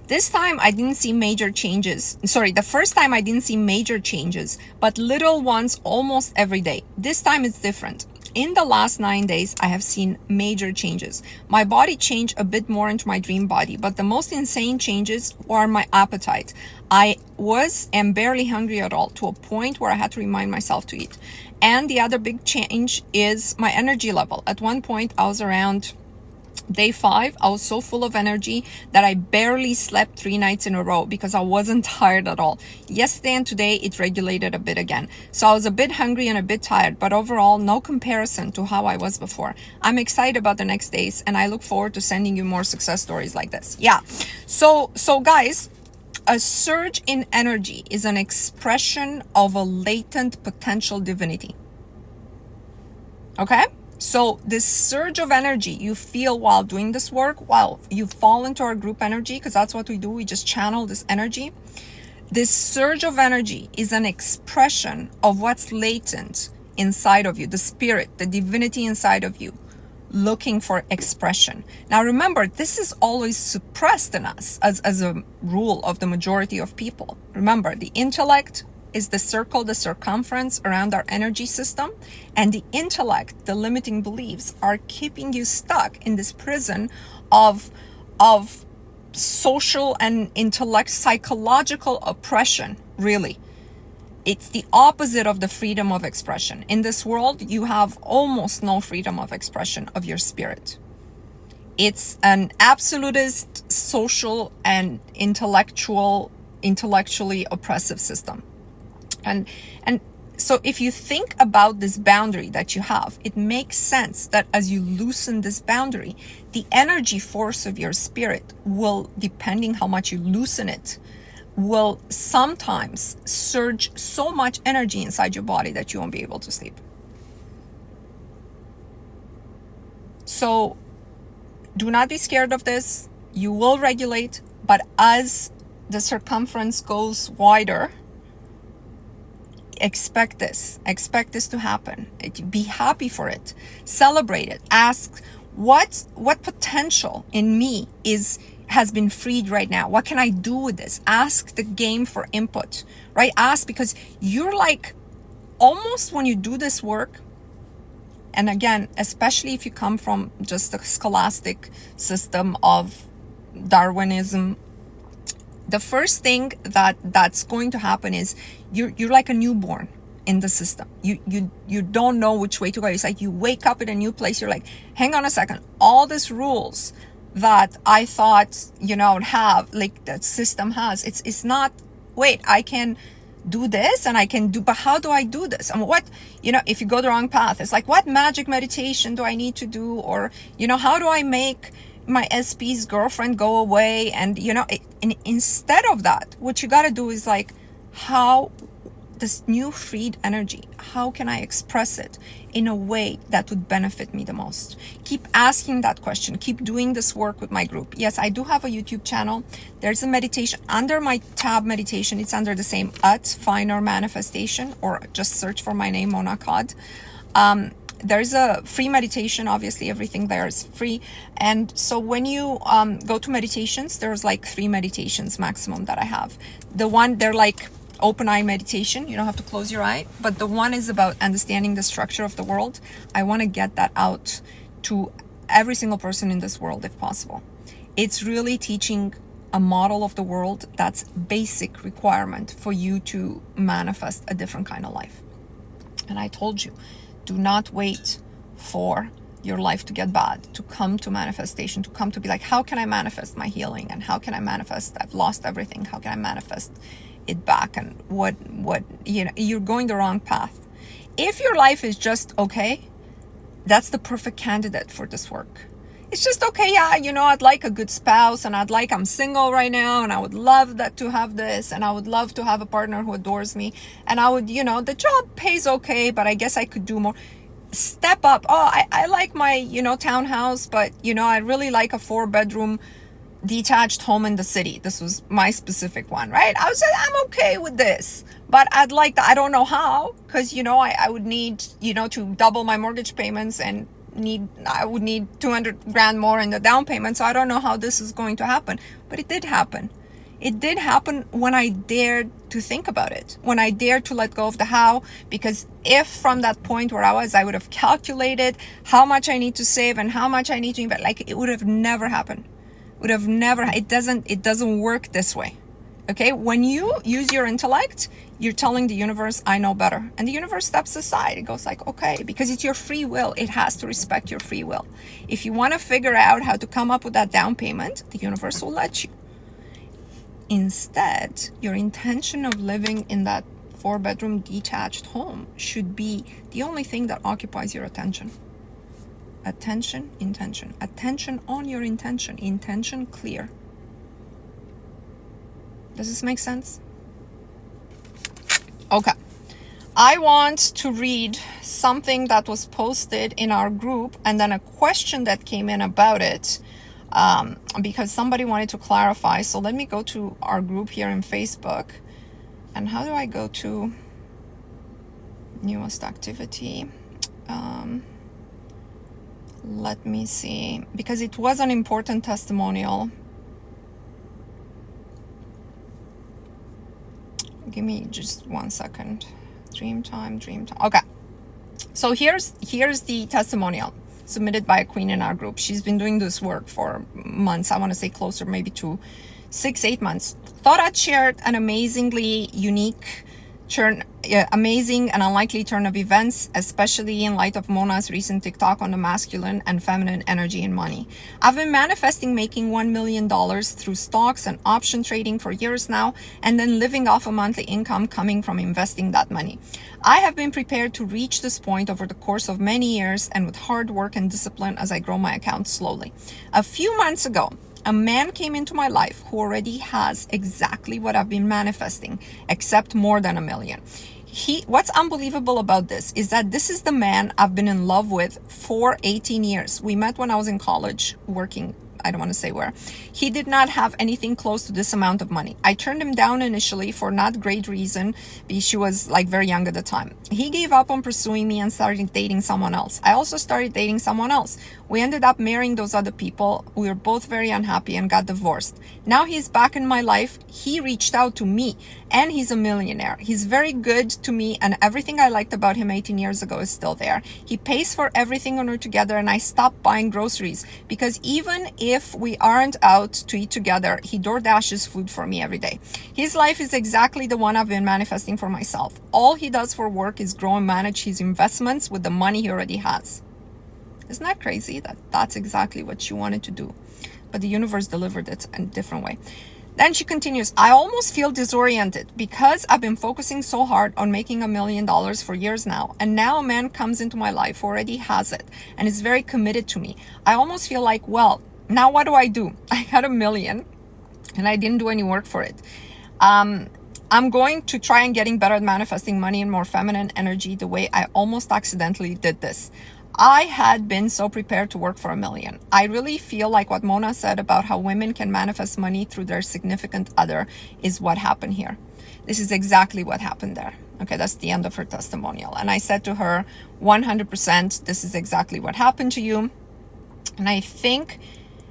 This time I didn't see major changes. Sorry, the first time I didn't see major changes, but little ones almost every day. This time it's different. In the last 9 days, I have seen major changes. My body changed a bit more into my dream body, but the most insane changes were my appetite. I am barely hungry at all, to a point where I had to remind myself to eat. And the other big change is my energy level. At one point, I was around day 5, I was so full of energy that I barely slept 3 nights in a row because I wasn't tired at all. Yesterday and today, it regulated a bit again. So I was a bit hungry and a bit tired, but overall, no comparison to how I was before. I'm excited about the next days, and I look forward to sending you more success stories like this. Yeah. So guys, a surge in energy is an expression of a latent potential divinity. Okay? So this surge of energy you feel while doing this work, while you fall into our group energy, because that's what we do, we just channel this energy. This surge of energy is an expression of what's latent inside of you, the spirit, the divinity inside of you, looking for expression. Now remember, this is always suppressed in us as a rule of the majority of people. Remember, the intellect is the circle, the circumference around our energy system, and the intellect, the limiting beliefs, are keeping you stuck in this prison of social and intellect, psychological oppression, really. It's the opposite of the freedom of expression. In this world, you have almost no freedom of expression of your spirit. It's an absolutist, social, and intellectually oppressive system. And so if you think about this boundary that you have, it makes sense that as you loosen this boundary, the energy force of your spirit will, depending how much you loosen it, will sometimes surge so much energy inside your body that you won't be able to sleep. So do not be scared of this. You will regulate, but as the circumference goes wider, expect this to happen. Be happy for it, celebrate it, ask what potential in me has been freed right now. What can I do with this? Ask the game for input, right? Ask, because you're like, almost when you do this work, and again, especially if you come from just the scholastic system of Darwinism, the first thing that's going to happen is you're like a newborn in the system. You don't know which way to go. It's like you wake up in a new place. You're like, hang on a second. All these rules that I thought, have, like the system has, it's not, wait, I can do this and I can do, but how do I do this? And what, if you go the wrong path, it's like, what magic meditation do I need to do? Or, how do I make my SP's girlfriend go away? And, and instead of that, what you got to do is like, how this new freed energy, how can I express it in a way that would benefit me the most? Keep asking that question. Keep doing this work with my group. Yes, I do have a YouTube channel. There's a meditation under my tab meditation. It's under the same @finer manifestation, or just search for my name, mona.khad. There's a free meditation. Obviously, everything there is free. And so when you go to meditations, there's like 3 meditations maximum that I have. The one, they're like open eye meditation. You don't have to close your eye. But the one is about understanding the structure of the world. I want to get that out to every single person in this world if possible. It's really teaching a model of the world that's basic requirement for you to manifest a different kind of life. And I told you, do not wait for your life to get bad, to come to manifestation, to come to be like, how can I manifest my healing? And how can I manifest, I've lost everything. How can I manifest it back? And what, you're going the wrong path. If your life is just okay, that's the perfect candidate for this work. It's just okay. Yeah, I'd like a good spouse, and I'm single right now, and I would love that to have this, and I would love to have a partner who adores me, and I would, the job pays okay, but I guess I could do more. Step up. Oh, I like my, townhouse, but, I really like a 4-bedroom detached home in the city. This was my specific one, right? I was like, I'm okay with this, but I'd like that. I don't know how, because, I would need, to double my mortgage payments, and I would need 200 grand more in the down payment. So I don't know how this is going to happen, but it did happen. It did happen when I dared to think about it, when I dared to let go of the how, because if from that point where I would have calculated how much I need to save and how much I need to invest, like, it would have never happened. It doesn't work this way. Okay. When you use your intellect, you're telling the universe, I know better. And the universe steps aside. It goes like, okay, because it's your free will. It has to respect your free will. If you want to figure out how to come up with that down payment, the universe will let you. Instead, your intention of living in that 4-bedroom detached home should be the only thing that occupies your attention. Attention, intention. Attention on your intention. Intention clear. Does this make sense? Okay. I want to read something that was posted in our group, and then a question that came in about it, because somebody wanted to clarify. So let me go to our group here in Facebook. And how do I go to newest activity? Let me see, because it was an important testimonial. Give me just 1 second. Dream time. Okay. So here's the testimonial submitted by a queen in our group. She's been doing this work for months. I want to say closer maybe to 6-8 months. Thought I'd share an amazingly unique amazing and unlikely turn of events, especially in light of Mona's recent TikTok on the masculine and feminine energy and money. I've been manifesting making $1 million through stocks and option trading for years now, and then living off a monthly income coming from investing that money. I have been prepared to reach this point over the course of many years, and with hard work and discipline as I grow my account slowly. A few months ago, a man came into my life who already has exactly what I've been manifesting, except more than $1 million. What's unbelievable about this is that this is the man I've been in love with for 18 years. We met when I was in college working, I don't want to say where. He did not have anything close to this amount of money. I turned him down initially for not great reason, because she was like very young at the time. He gave up on pursuing me and started dating someone else. I also started dating someone else. We ended up marrying those other people. We were both very unhappy and got divorced. Now he's back in my life. He reached out to me, and he's a millionaire. He's very good to me, and everything I liked about him 18 years ago is still there. He pays for everything when we're together, and I stopped buying groceries because even if we aren't out to eat together, he DoorDashes food for me every day. His life is exactly the one I've been manifesting for myself. All he does for work is grow and manage his investments with the money he already has. Isn't that crazy that that's exactly what you wanted to do? But the universe delivered it in a different way. Then she continues, I almost feel disoriented because I've been focusing so hard on making $1 million for years now. And now a man comes into my life who already has it and is very committed to me. I almost feel like, well, now what do? I got $1 million and I didn't do any work for it. I'm going to try and getting better at manifesting money and more feminine energy the way I almost accidentally did this. I had been so prepared to work for $1 million. I really feel like what Mona said about how women can manifest money through their significant other is what happened here. This is exactly what happened there. Okay, that's the end of her testimonial. And I said to her, 100%, this is exactly what happened to you. And I think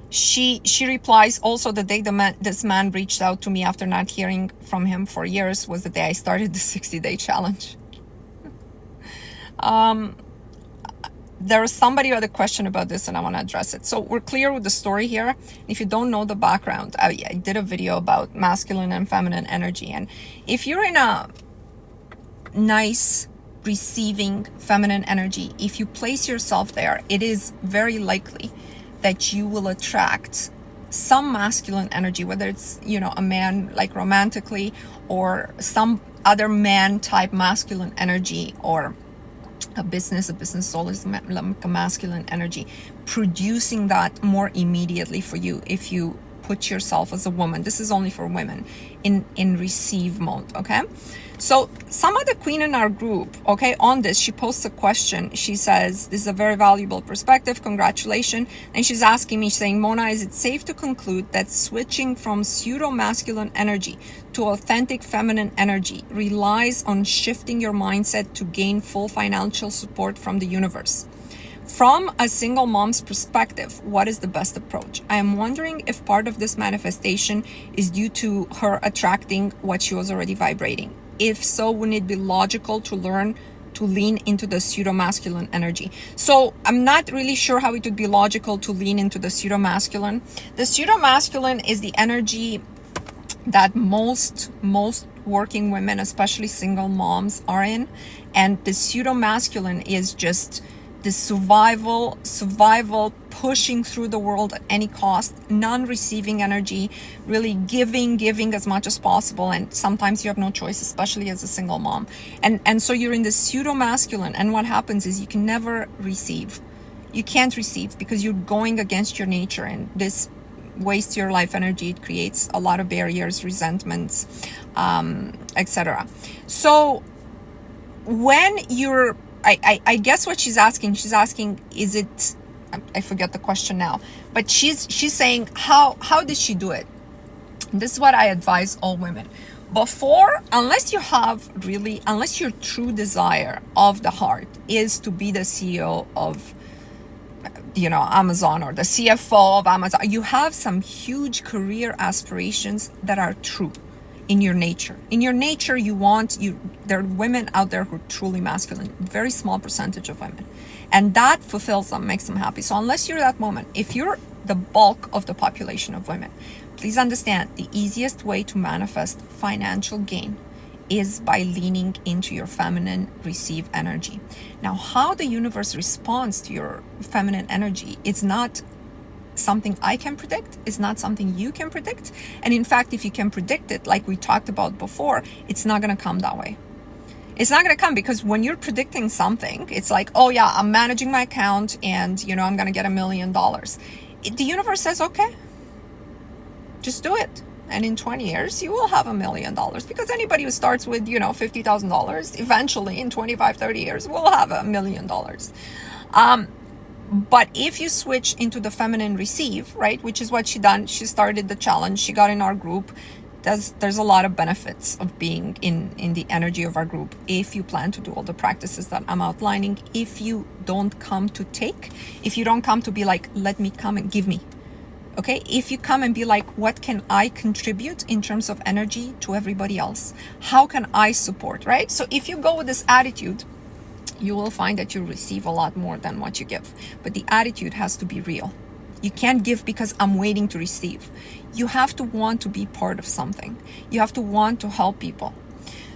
she replies also, the day this man reached out to me after not hearing from him for years was the day I started the 60-day challenge. There was somebody who had a question about this and I want to address it. So we're clear with the story here. If you don't know the background, I did a video about masculine and feminine energy. And if you're in a nice receiving feminine energy, if you place yourself there, it is very likely that you will attract some masculine energy, whether it's, you know, a man like romantically, or some other man type masculine energy, or a business soul is like a masculine energy, producing that more immediately for you if you put yourself as a woman. This is only for women in receive mode. Okay, so some other queen in our group, okay, on this, she posts a question. She says, this is a very valuable perspective, congratulations. And she's asking me, saying, Mona, is it safe to conclude that switching from pseudo masculine energy to authentic feminine energy relies on shifting your mindset to gain full financial support from the universe? From a single mom's perspective, what is the best approach? I am wondering if part of this manifestation is due to her attracting what she was already vibrating. If so, wouldn't it be logical to learn to lean into the pseudo-masculine energy? So I'm not really sure how it would be logical to lean into the pseudo-masculine. The pseudo-masculine is the energy that most working women, especially single moms, are in. And the pseudo-masculine is just the survival, pushing through the world at any cost, non-receiving energy, really giving as much as possible. And sometimes you have no choice, especially as a single mom. And so you're in the pseudo-masculine. And what happens is you can never receive. You can't receive because you're going against your nature, and this wastes your life energy. It creates a lot of barriers, resentments, etc. So when you're, I guess what she's asking, is it, I forget the question now, but she's saying, how did she do it? This is what I advise all women. Before, unless your true desire of the heart is to be the CEO of, you know, Amazon, or the CFO of Amazon, you have some huge career aspirations that are true in your nature. In your nature, there are women out there who are truly masculine, very small percentage of women. And that fulfills them, makes them happy. So unless you're that woman, if you're the bulk of the population of women, please understand the easiest way to manifest financial gain is by leaning into your feminine receive energy. Now, how the universe responds to your feminine energy, it's not something I can predict, it's not something you can predict. And in fact, if you can predict it, like we talked about before, it's not going to come that way. It's not going to come, because when you're predicting something, it's like, oh yeah, I'm managing my account and, you know, I'm going to get $1 million. The universe says, okay, just do it. And in 20 years, you will have $1 million, because anybody who starts with, you know, $50,000, eventually in 25, 30 years, will have $1 million. But if you switch into the feminine receive, right, which is what she done, she started the challenge, she got in our group. There's a lot of benefits of being in the energy of our group if you plan to do all the practices that I'm outlining. If you don't come to take, if you don't come to be like, let me come and give me. Okay, if you come and be like, what can I contribute in terms of energy to everybody else? How can I support, right? So if you go with this attitude, you will find that you receive a lot more than what you give. But the attitude has to be real. You can't give because I'm waiting to receive. You have to want to be part of something. You have to want to help people.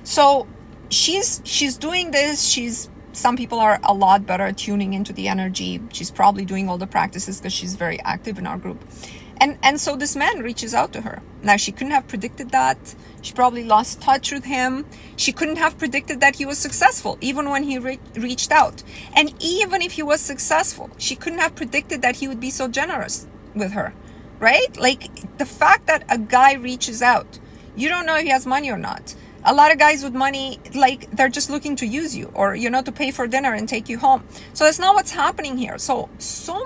So she's doing this. Some people are a lot better at tuning into the energy. She's probably doing all the practices because she's very active in our group. And so this man reaches out to her. Now, she couldn't have predicted that. She probably lost touch with him. She couldn't have predicted that he was successful, even when he reached out. And even if he was successful, she couldn't have predicted that he would be so generous with her, right? Like, the fact that a guy reaches out, you don't know if he has money or not. A lot of guys with money, like, they're just looking to use you, or, you know, to pay for dinner and take you home. So that's not what's happening here. So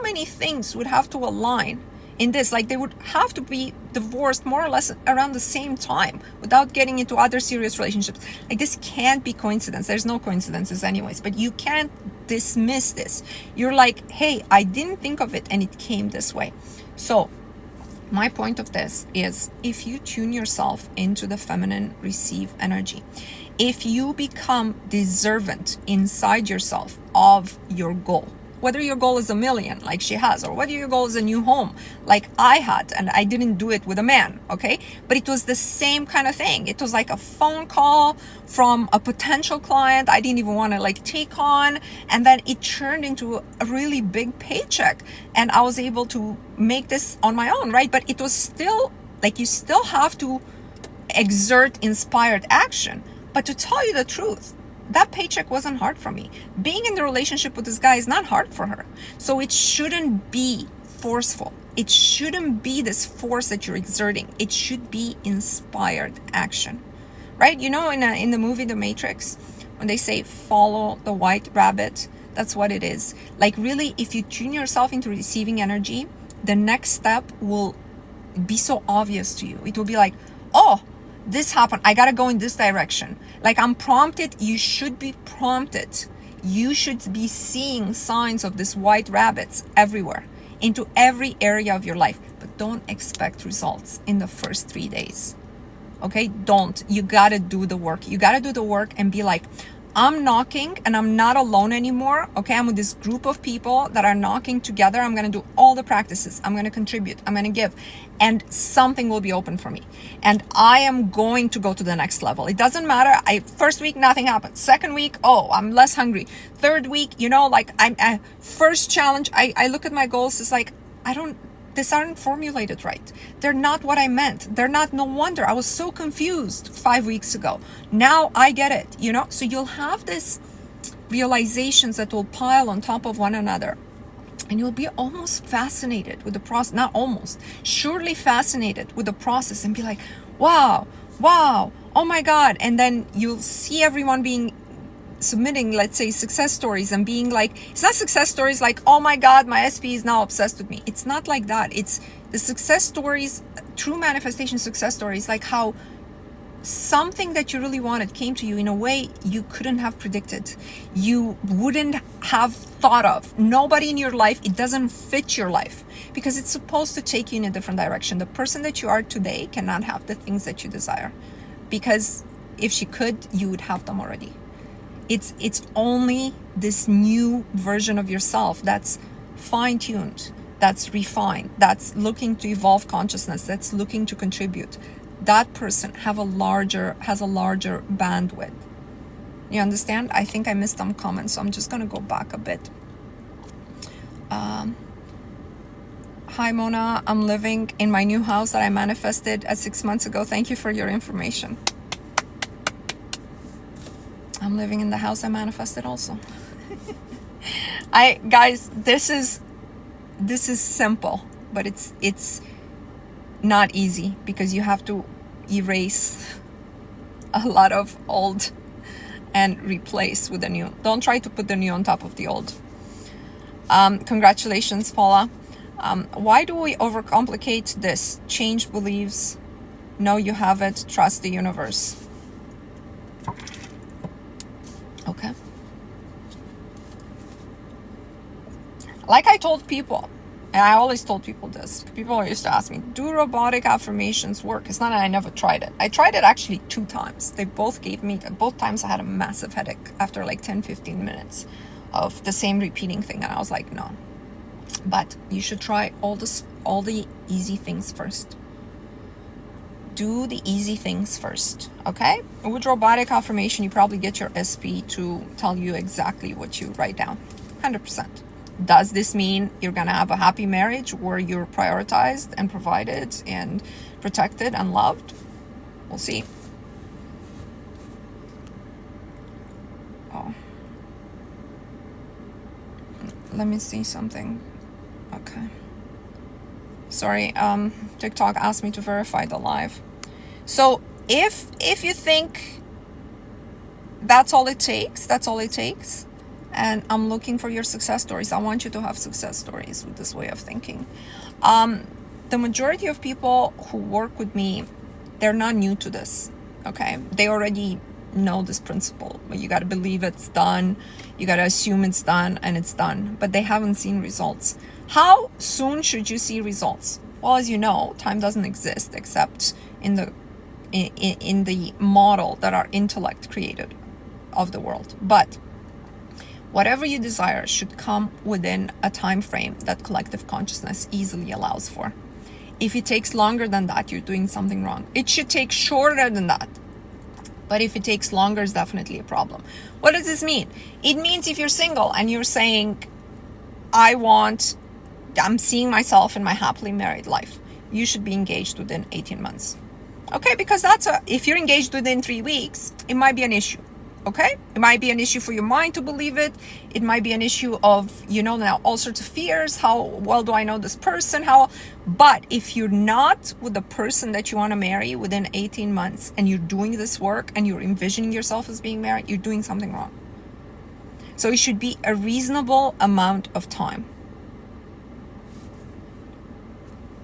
many things would have to align in this. Like, they would have to be divorced more or less around the same time without getting into other serious relationships. Like, this can't be coincidence. There's no coincidences anyways, but you can't dismiss this. You're like, hey, I didn't think of it and it came this way. So my point of this is, if you tune yourself into the feminine receive energy, if you become deserving inside yourself of your goal, whether your goal is 1 million like she has, or whether your goal is a new home like I had, and I didn't do it with a man, okay? But it was the same kind of thing. It was like a phone call from a potential client I didn't even want to like take on, and then it turned into a really big paycheck, and I was able to make this on my own, right? But it was still like, you still have to exert inspired action. But to tell you the truth, that paycheck wasn't hard for me. Being in the relationship with this guy is not hard for her. So it shouldn't be forceful. It shouldn't be this force that you're exerting. It should be inspired action, right? You know, in the movie The Matrix, when they say follow the white rabbit, that's what it is. Like, really, if you tune yourself into receiving energy, the next step will be so obvious to you. It will be like, oh, this happened, I gotta go in this direction. Like, I'm prompted. You should be prompted. You should be seeing signs of these white rabbits everywhere, into every area of your life. But don't expect results in the first 3 days. Okay, don't. You gotta do the work. You gotta do the work and be like, I'm knocking and I'm not alone anymore. Okay, I'm with this group of people that are knocking together. I'm going to do all the practices. I'm going to contribute. I'm going to give. And something will be open for me. And I am going to go to the next level. It doesn't matter. First week, nothing happened. Second week, oh, I'm less hungry. Third week, you know, like, first challenge, I look at my goals. It's like, these aren't formulated right. They're not what I meant. They're not, no wonder. I was so confused 5 weeks ago. Now I get it, you know? So you'll have this realizations that will pile on top of one another. And you'll be almost fascinated with the process. Not almost, surely fascinated with the process, and be like, wow, oh my God. And then you'll see everyone submitting, let's say, success stories, and being like, it's not success stories like, oh my God, my SP is now obsessed with me. It's not like that. It's the success stories, true manifestation success stories, like how something that you really wanted came to you in a way you couldn't have predicted, you wouldn't have thought of. Nobody in your life, it doesn't fit your life, because it's supposed to take you in a different direction. The person that you are today cannot have the things that you desire, because if she could, you would have them already. It's only this new version of yourself that's fine-tuned, that's refined, that's looking to evolve consciousness, that's looking to contribute. That person has a larger bandwidth. You understand? I think I missed some comments, so I'm just gonna go back a bit. Hi Mona, I'm living in my new house that I manifested 6 months ago. Thank you for your information. I'm living in the house I manifested also. Guys, this is simple, but it's not easy, because you have to erase a lot of old and replace with the new. Don't try to put the new on top of the old. Congratulations, Paula. Why do we overcomplicate this? Change beliefs. No, you have it. Trust the universe. Okay. Like I told people, and I always told people this, people used to ask me, do robotic affirmations work? It's not that I never tried it. I tried it actually 2 times. They both both times I had a massive headache after like 10-15 minutes of the same repeating thing. And I was like, no. But you should try all the easy things first. Do the easy things first, okay? With robotic affirmation, you probably get your SP to tell you exactly what you write down, 100%. Does this mean you're gonna have a happy marriage where you're prioritized and provided and protected and loved? We'll see. Oh, let me see something. Okay. Sorry, TikTok asked me to verify the live. So if you think that's all it takes. That's all it takes. And I'm looking for your success stories. I want you to have success stories with this way of thinking. The majority of people who work with me, they're not new to this, okay? They already know this principle. You got to believe it's done. You got to assume it's done, and it's done. But they haven't seen results. How soon should you see results? Well, as you know, time doesn't exist except in the model that our intellect created of the world. But whatever you desire should come within a time frame that collective consciousness easily allows for. If it takes longer than that, you're doing something wrong. It should take shorter than that. But if it takes longer, it's definitely a problem. What does this mean? It means if you're single and you're saying, I'm seeing myself in my happily married life, you should be engaged within 18 months. Okay, because if you're engaged within 3 weeks, it might be an issue. Okay, it might be an issue for your mind to believe it. It might be an issue of, now all sorts of fears. How well do I know this person? But if you're not with the person that you want to marry within 18 months and you're doing this work and you're envisioning yourself as being married, you're doing something wrong. So it should be a reasonable amount of time.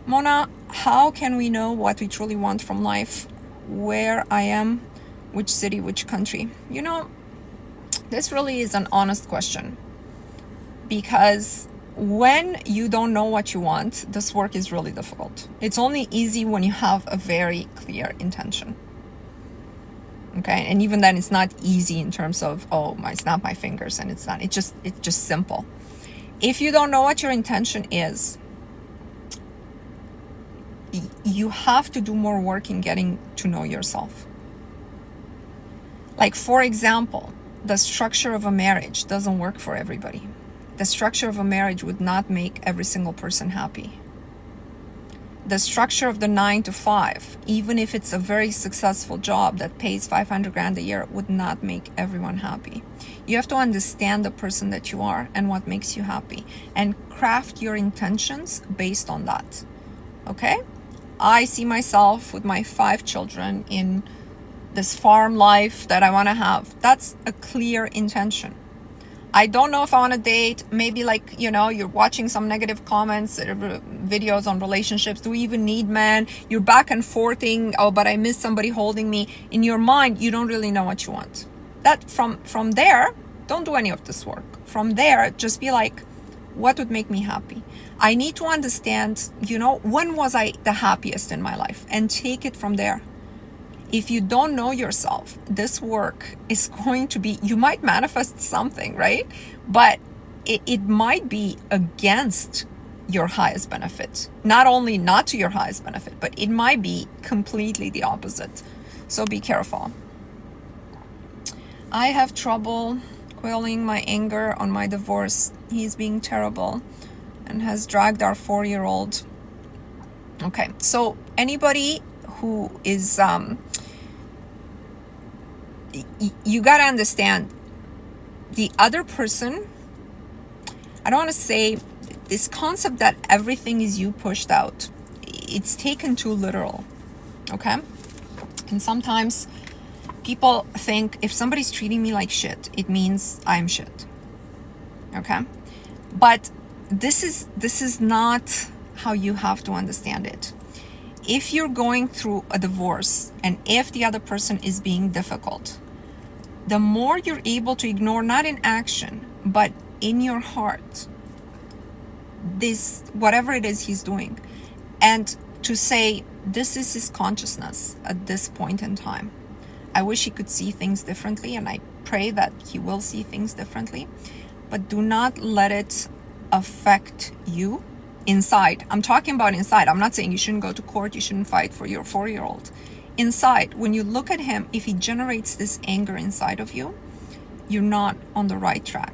Mona, how can we know what we truly want from life? Where I am? Which city, which country? This really is an honest question, because when you don't know what you want, this work is really difficult. It's only easy when you have a very clear intention. Okay, and even then it's not easy in terms of, I snap my fingers and it's done. It's just simple. If you don't know what your intention is, you have to do more work in getting to know yourself. Like, for example, the structure of a marriage doesn't work for everybody. The structure of a marriage would not make every single person happy. The structure of the 9 to 5, even if it's a very successful job that pays 500 grand a year, would not make everyone happy. You have to understand the person that you are and what makes you happy, and craft your intentions based on that. Okay? I see myself with my 5 children in this farm life that I want to have. That's a clear intention. I don't know if I want to date. Maybe you're watching some negative comments, videos on relationships. Do we even need men? You're back and forthing. But I miss somebody holding me. In your mind, you don't really know what you want. That from there, don't do any of this work. From there, just be like, what would make me happy? I need to understand, when was I the happiest in my life? And take it from there. If you don't know yourself, this work is going to be, you might manifest something, right? But it might be against your highest benefit. Not only not to your highest benefit, but it might be completely the opposite. So be careful. I have trouble quelling my anger on my divorce. He's being terrible and has dragged our 4-year-old. Okay, so anybody who is you got to understand the other person. I don't want to say this concept that everything is you pushed out. It's taken too literal. Okay, and sometimes people think if somebody's treating me like shit, it means I'm shit. Okay, but this is not how you have to understand it. If you're going through a divorce and if the other person is being difficult, the more you're able to ignore, not in action, but in your heart, this, whatever it is he's doing, and to say, this is his consciousness at this point in time. I wish he could see things differently, and I pray that he will see things differently, but do not let it affect you inside. I'm talking about inside. I'm not saying you shouldn't go to court, you shouldn't fight for your 4-year-old. Inside, when you look at him, if he generates this anger inside of you, you're not on the right track.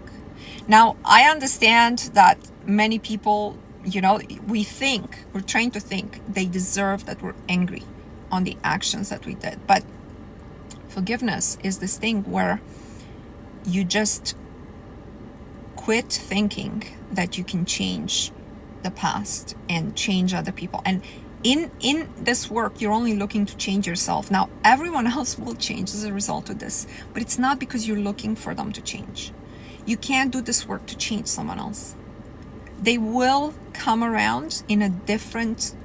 Now, I understand that many people, we're trained to think they deserve that we're angry on the actions that we did. But forgiveness is this thing where you just quit thinking that you can change the past and change other people. And in this work, you're only looking to change yourself. Now, everyone else will change as a result of this, but it's not because you're looking for them to change. You can't do this work to change someone else. They will come around in a different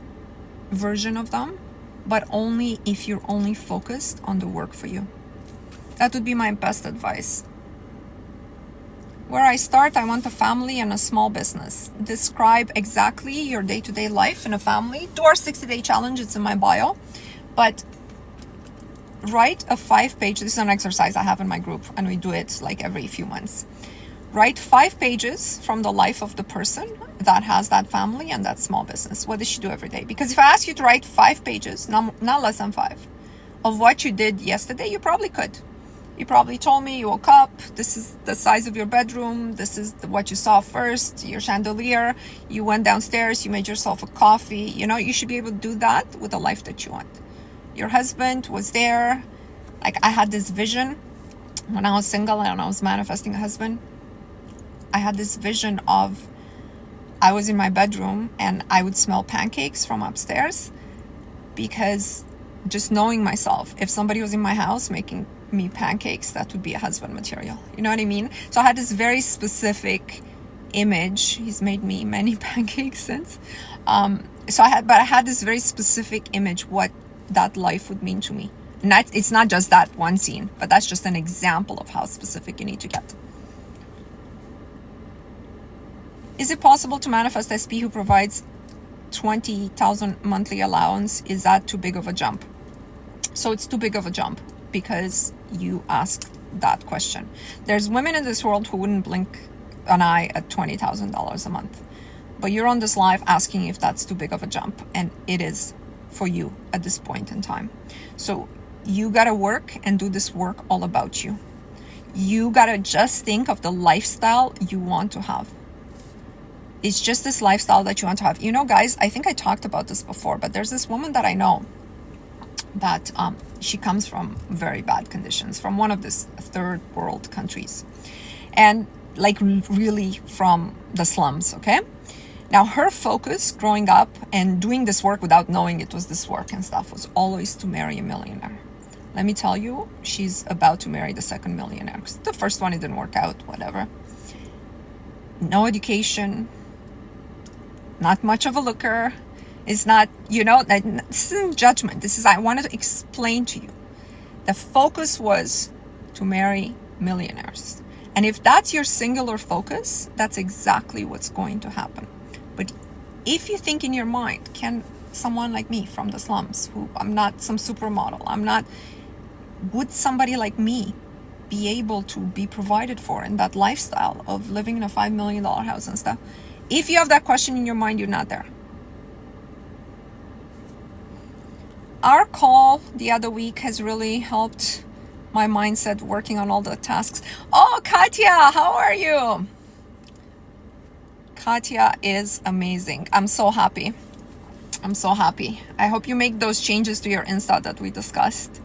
version of them, but only if you're only focused on the work for you. That would be my best advice. Where I start, I want a family and a small business. Describe exactly your day-to-day life in a family. Do our 60-day challenge, it's in my bio. But write a 5-page, this is an exercise I have in my group, and we do it like every few months. Write 5 pages from the life of the person that has that family and that small business. What does she do every day? Because if I ask you to write 5 pages, not less than 5, of what you did yesterday, you probably could. You probably told me you woke up, this is the size of your bedroom, this is what you saw first, your chandelier, you went downstairs, you made yourself a coffee. You know, you should be able to do that with the life that you want. Your husband was there. Like, I had this vision when I was single and I was manifesting a husband. I had this vision of, I was in my bedroom and I would smell pancakes from upstairs, because just knowing myself, if somebody was in my house making me pancakes, that would be a husband material. You know what I mean? So I had this very specific image. He's made me many pancakes since. I had this very specific image what that life would mean to me. And it's not just that one scene, but that's just an example of how specific you need to get. Is it possible to manifest SP who provides 20,000 monthly allowance? Is that too big of a jump? So it's too big of a jump because you asked that question. There's women in this world who wouldn't blink an eye at $20,000 a month. But you're on this live asking if that's too big of a jump, and it is for you at this point in time. So you gotta work and do this work all about you. You gotta just think of the lifestyle you want to have. It's just this lifestyle that you want to have. You know, guys, I think I talked about this before, but there's this woman that I know that she comes from very bad conditions, from one of these third world countries, and like really from the slums, okay? Now, her focus growing up and doing this work without knowing it was this work and stuff was always to marry a millionaire. Let me tell you, she's about to marry the second millionaire. The first one, it didn't work out, whatever. No education, not much of a looker. It's not, you know, this isn't judgment. This is, I wanted to explain to you. The focus was to marry millionaires. And if that's your singular focus, that's exactly what's going to happen. But if you think in your mind, can someone like me from the slums, who I'm not some supermodel, would somebody like me be able to be provided for in that lifestyle of living in a $5 million house and stuff? If you have that question in your mind, you're not there. Our call the other week has really helped my mindset working on all the tasks. Oh, Katya, how are you? Katya is amazing. I'm so happy. I'm so happy. I hope you make those changes to your Insta that we discussed.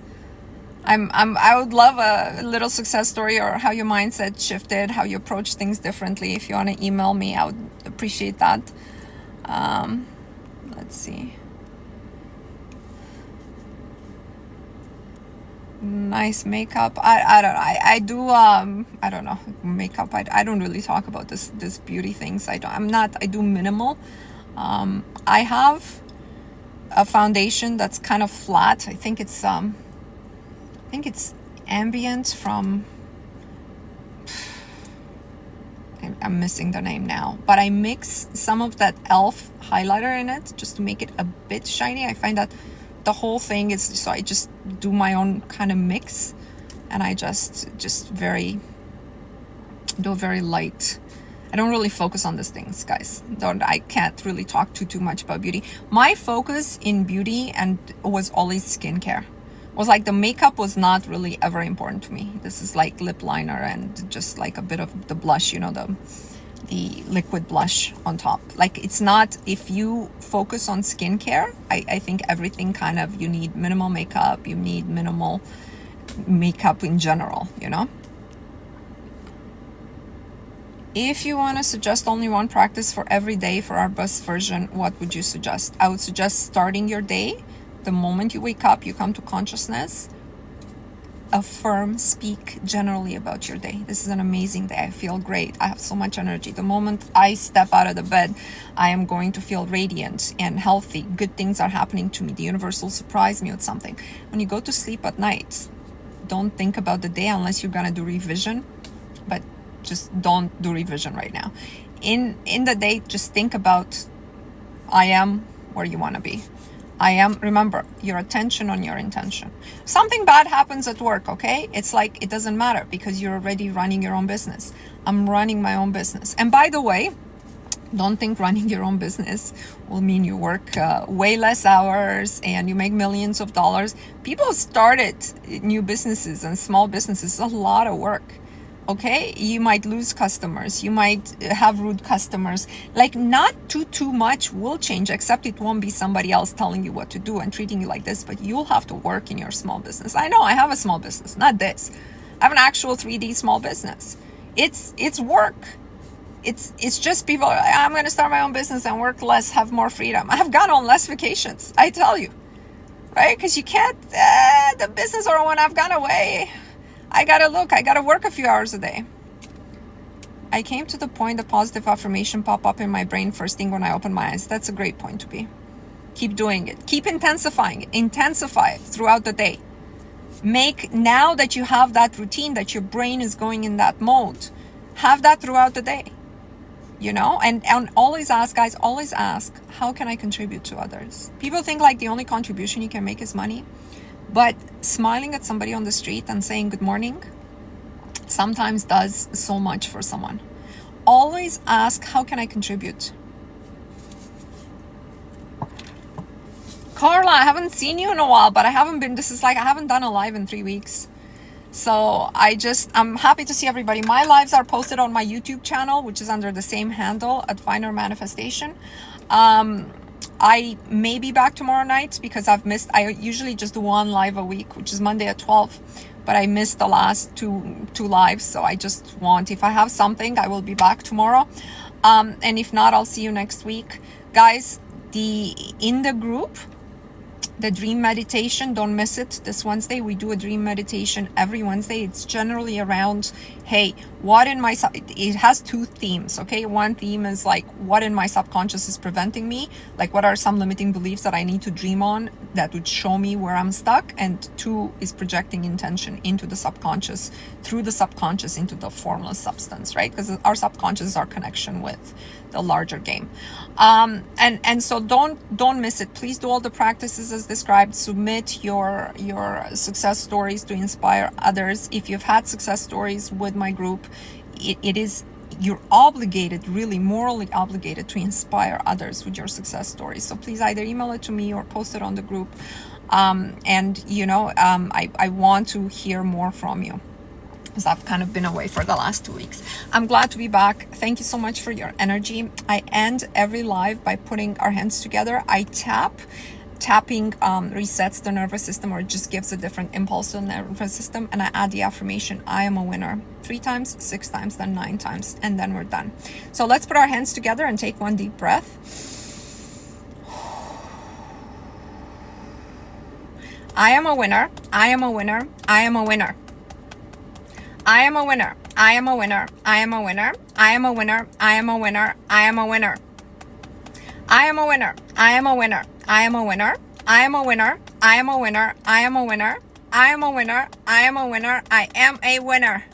I would love a little success story, or how your mindset shifted, how you approach things differently. If you want to email me, I would appreciate that. Let's see. Nice makeup. I don't know. I do I don't know, makeup. I don't really talk about this beauty things. I do minimal. I have a foundation that's kind of flat. I think it's Ambient from, I'm missing the name now, but I mix some of that e.l.f. highlighter in it just to make it a bit shiny. I find that the whole thing is, so I just do my own kind of mix, and I just do a very light. I don't really focus on these things, guys. I can't really talk too much about beauty. My focus in beauty and was always skincare. Was like the makeup was not really ever important to me. This is like lip liner and just like a bit of the blush, you know, the liquid blush on top. Like, it's not, if you focus on skincare, I think everything kind of, you need minimal makeup, you need minimal makeup in general, you know. If you want to suggest only one practice for every day for our best version, what would you suggest? I would suggest starting your day. The moment you wake up, you come to consciousness. Affirm, speak generally about your day. This is an amazing day. I feel great. I have so much energy. The moment I step out of the bed, I am going to feel radiant and healthy. Good things are happening to me. The universe will surprise me with something. When you go to sleep at night, don't think about the day unless you're going to do revision. But just don't do revision right now. In the day, just think about, I am where you want to be. I am, remember, your attention on your intention. Something bad happens at work, okay? It's like, it doesn't matter because you're already running your own business. I'm running my own business. And by the way, don't think running your own business will mean you work way less hours and you make millions of dollars. People started new businesses and small businesses, a lot of work. Okay, you might lose customers, you might have rude customers. Like, not too much will change, except it won't be somebody else telling you what to do and treating you like this, but you'll have to work in your small business. I know, I have a small business, not this. I have an actual 3D small business. It's work. It's just people, I'm going to start my own business and work less, have more freedom. I have gone on less vacations, I tell you, right? Because you can't, the business or when I've gone away, I gotta work a few hours a day. I came to the point the positive affirmation pop up in my brain first thing when I open my eyes. That's a great point to be. Keep doing it. Keep intensifying it. Intensify it throughout the day. Now that you have that routine, that your brain is going in that mode, have that throughout the day. You know, and always ask, guys, always ask, how can I contribute to others? People think like the only contribution you can make is money. But smiling at somebody on the street and saying good morning sometimes does so much for someone. Always ask, how can I contribute? Carla, I haven't seen you in a while, but I haven't done a live in 3 weeks. So I'm happy to see everybody. My lives are posted on my YouTube channel, which is under the same handle at Finer Manifestation. I may be back tomorrow night because I usually just do one live a week, which is Monday at 12, but I missed the last two lives. So I just if I have something, I will be back tomorrow. And if not, I'll see you next week. Guys, in the group, the dream meditation, don't miss it. This Wednesday, we do a dream meditation every Wednesday. It's generally around, hey, it has two themes, okay? One theme is like, what in my subconscious is preventing me? Like, what are some limiting beliefs that I need to dream on that would show me where I'm stuck? And two is projecting intention into the subconscious, through the subconscious into the formless substance, right? Because our subconscious is our connection with the larger game. And so don't miss it. Please do all the practices as described. Submit your success stories to inspire others. If you've had success stories with my group, you're obligated, really morally obligated, to inspire others with your success stories. So please either email it to me or post it on the group. I want to hear more from you, because I've kind of been away for the last 2 weeks. I'm glad to be back. Thank you so much for your energy. I end every live by putting our hands together. I tapping resets the nervous system, or just gives a different impulse to the nervous system. And I add the affirmation, I am a winner, 3 times, 6 times, then 9 times, and then we're done. So let's put our hands together and take one deep breath. I am a winner. I am a winner. I am a winner. I am a winner. I am a winner. I am a winner. I am a winner. I am a winner. I am a winner. I am a winner. I am a winner. I am a winner. I am a winner. I am a winner. I am a winner. I am a winner. I am a winner. I am a winner.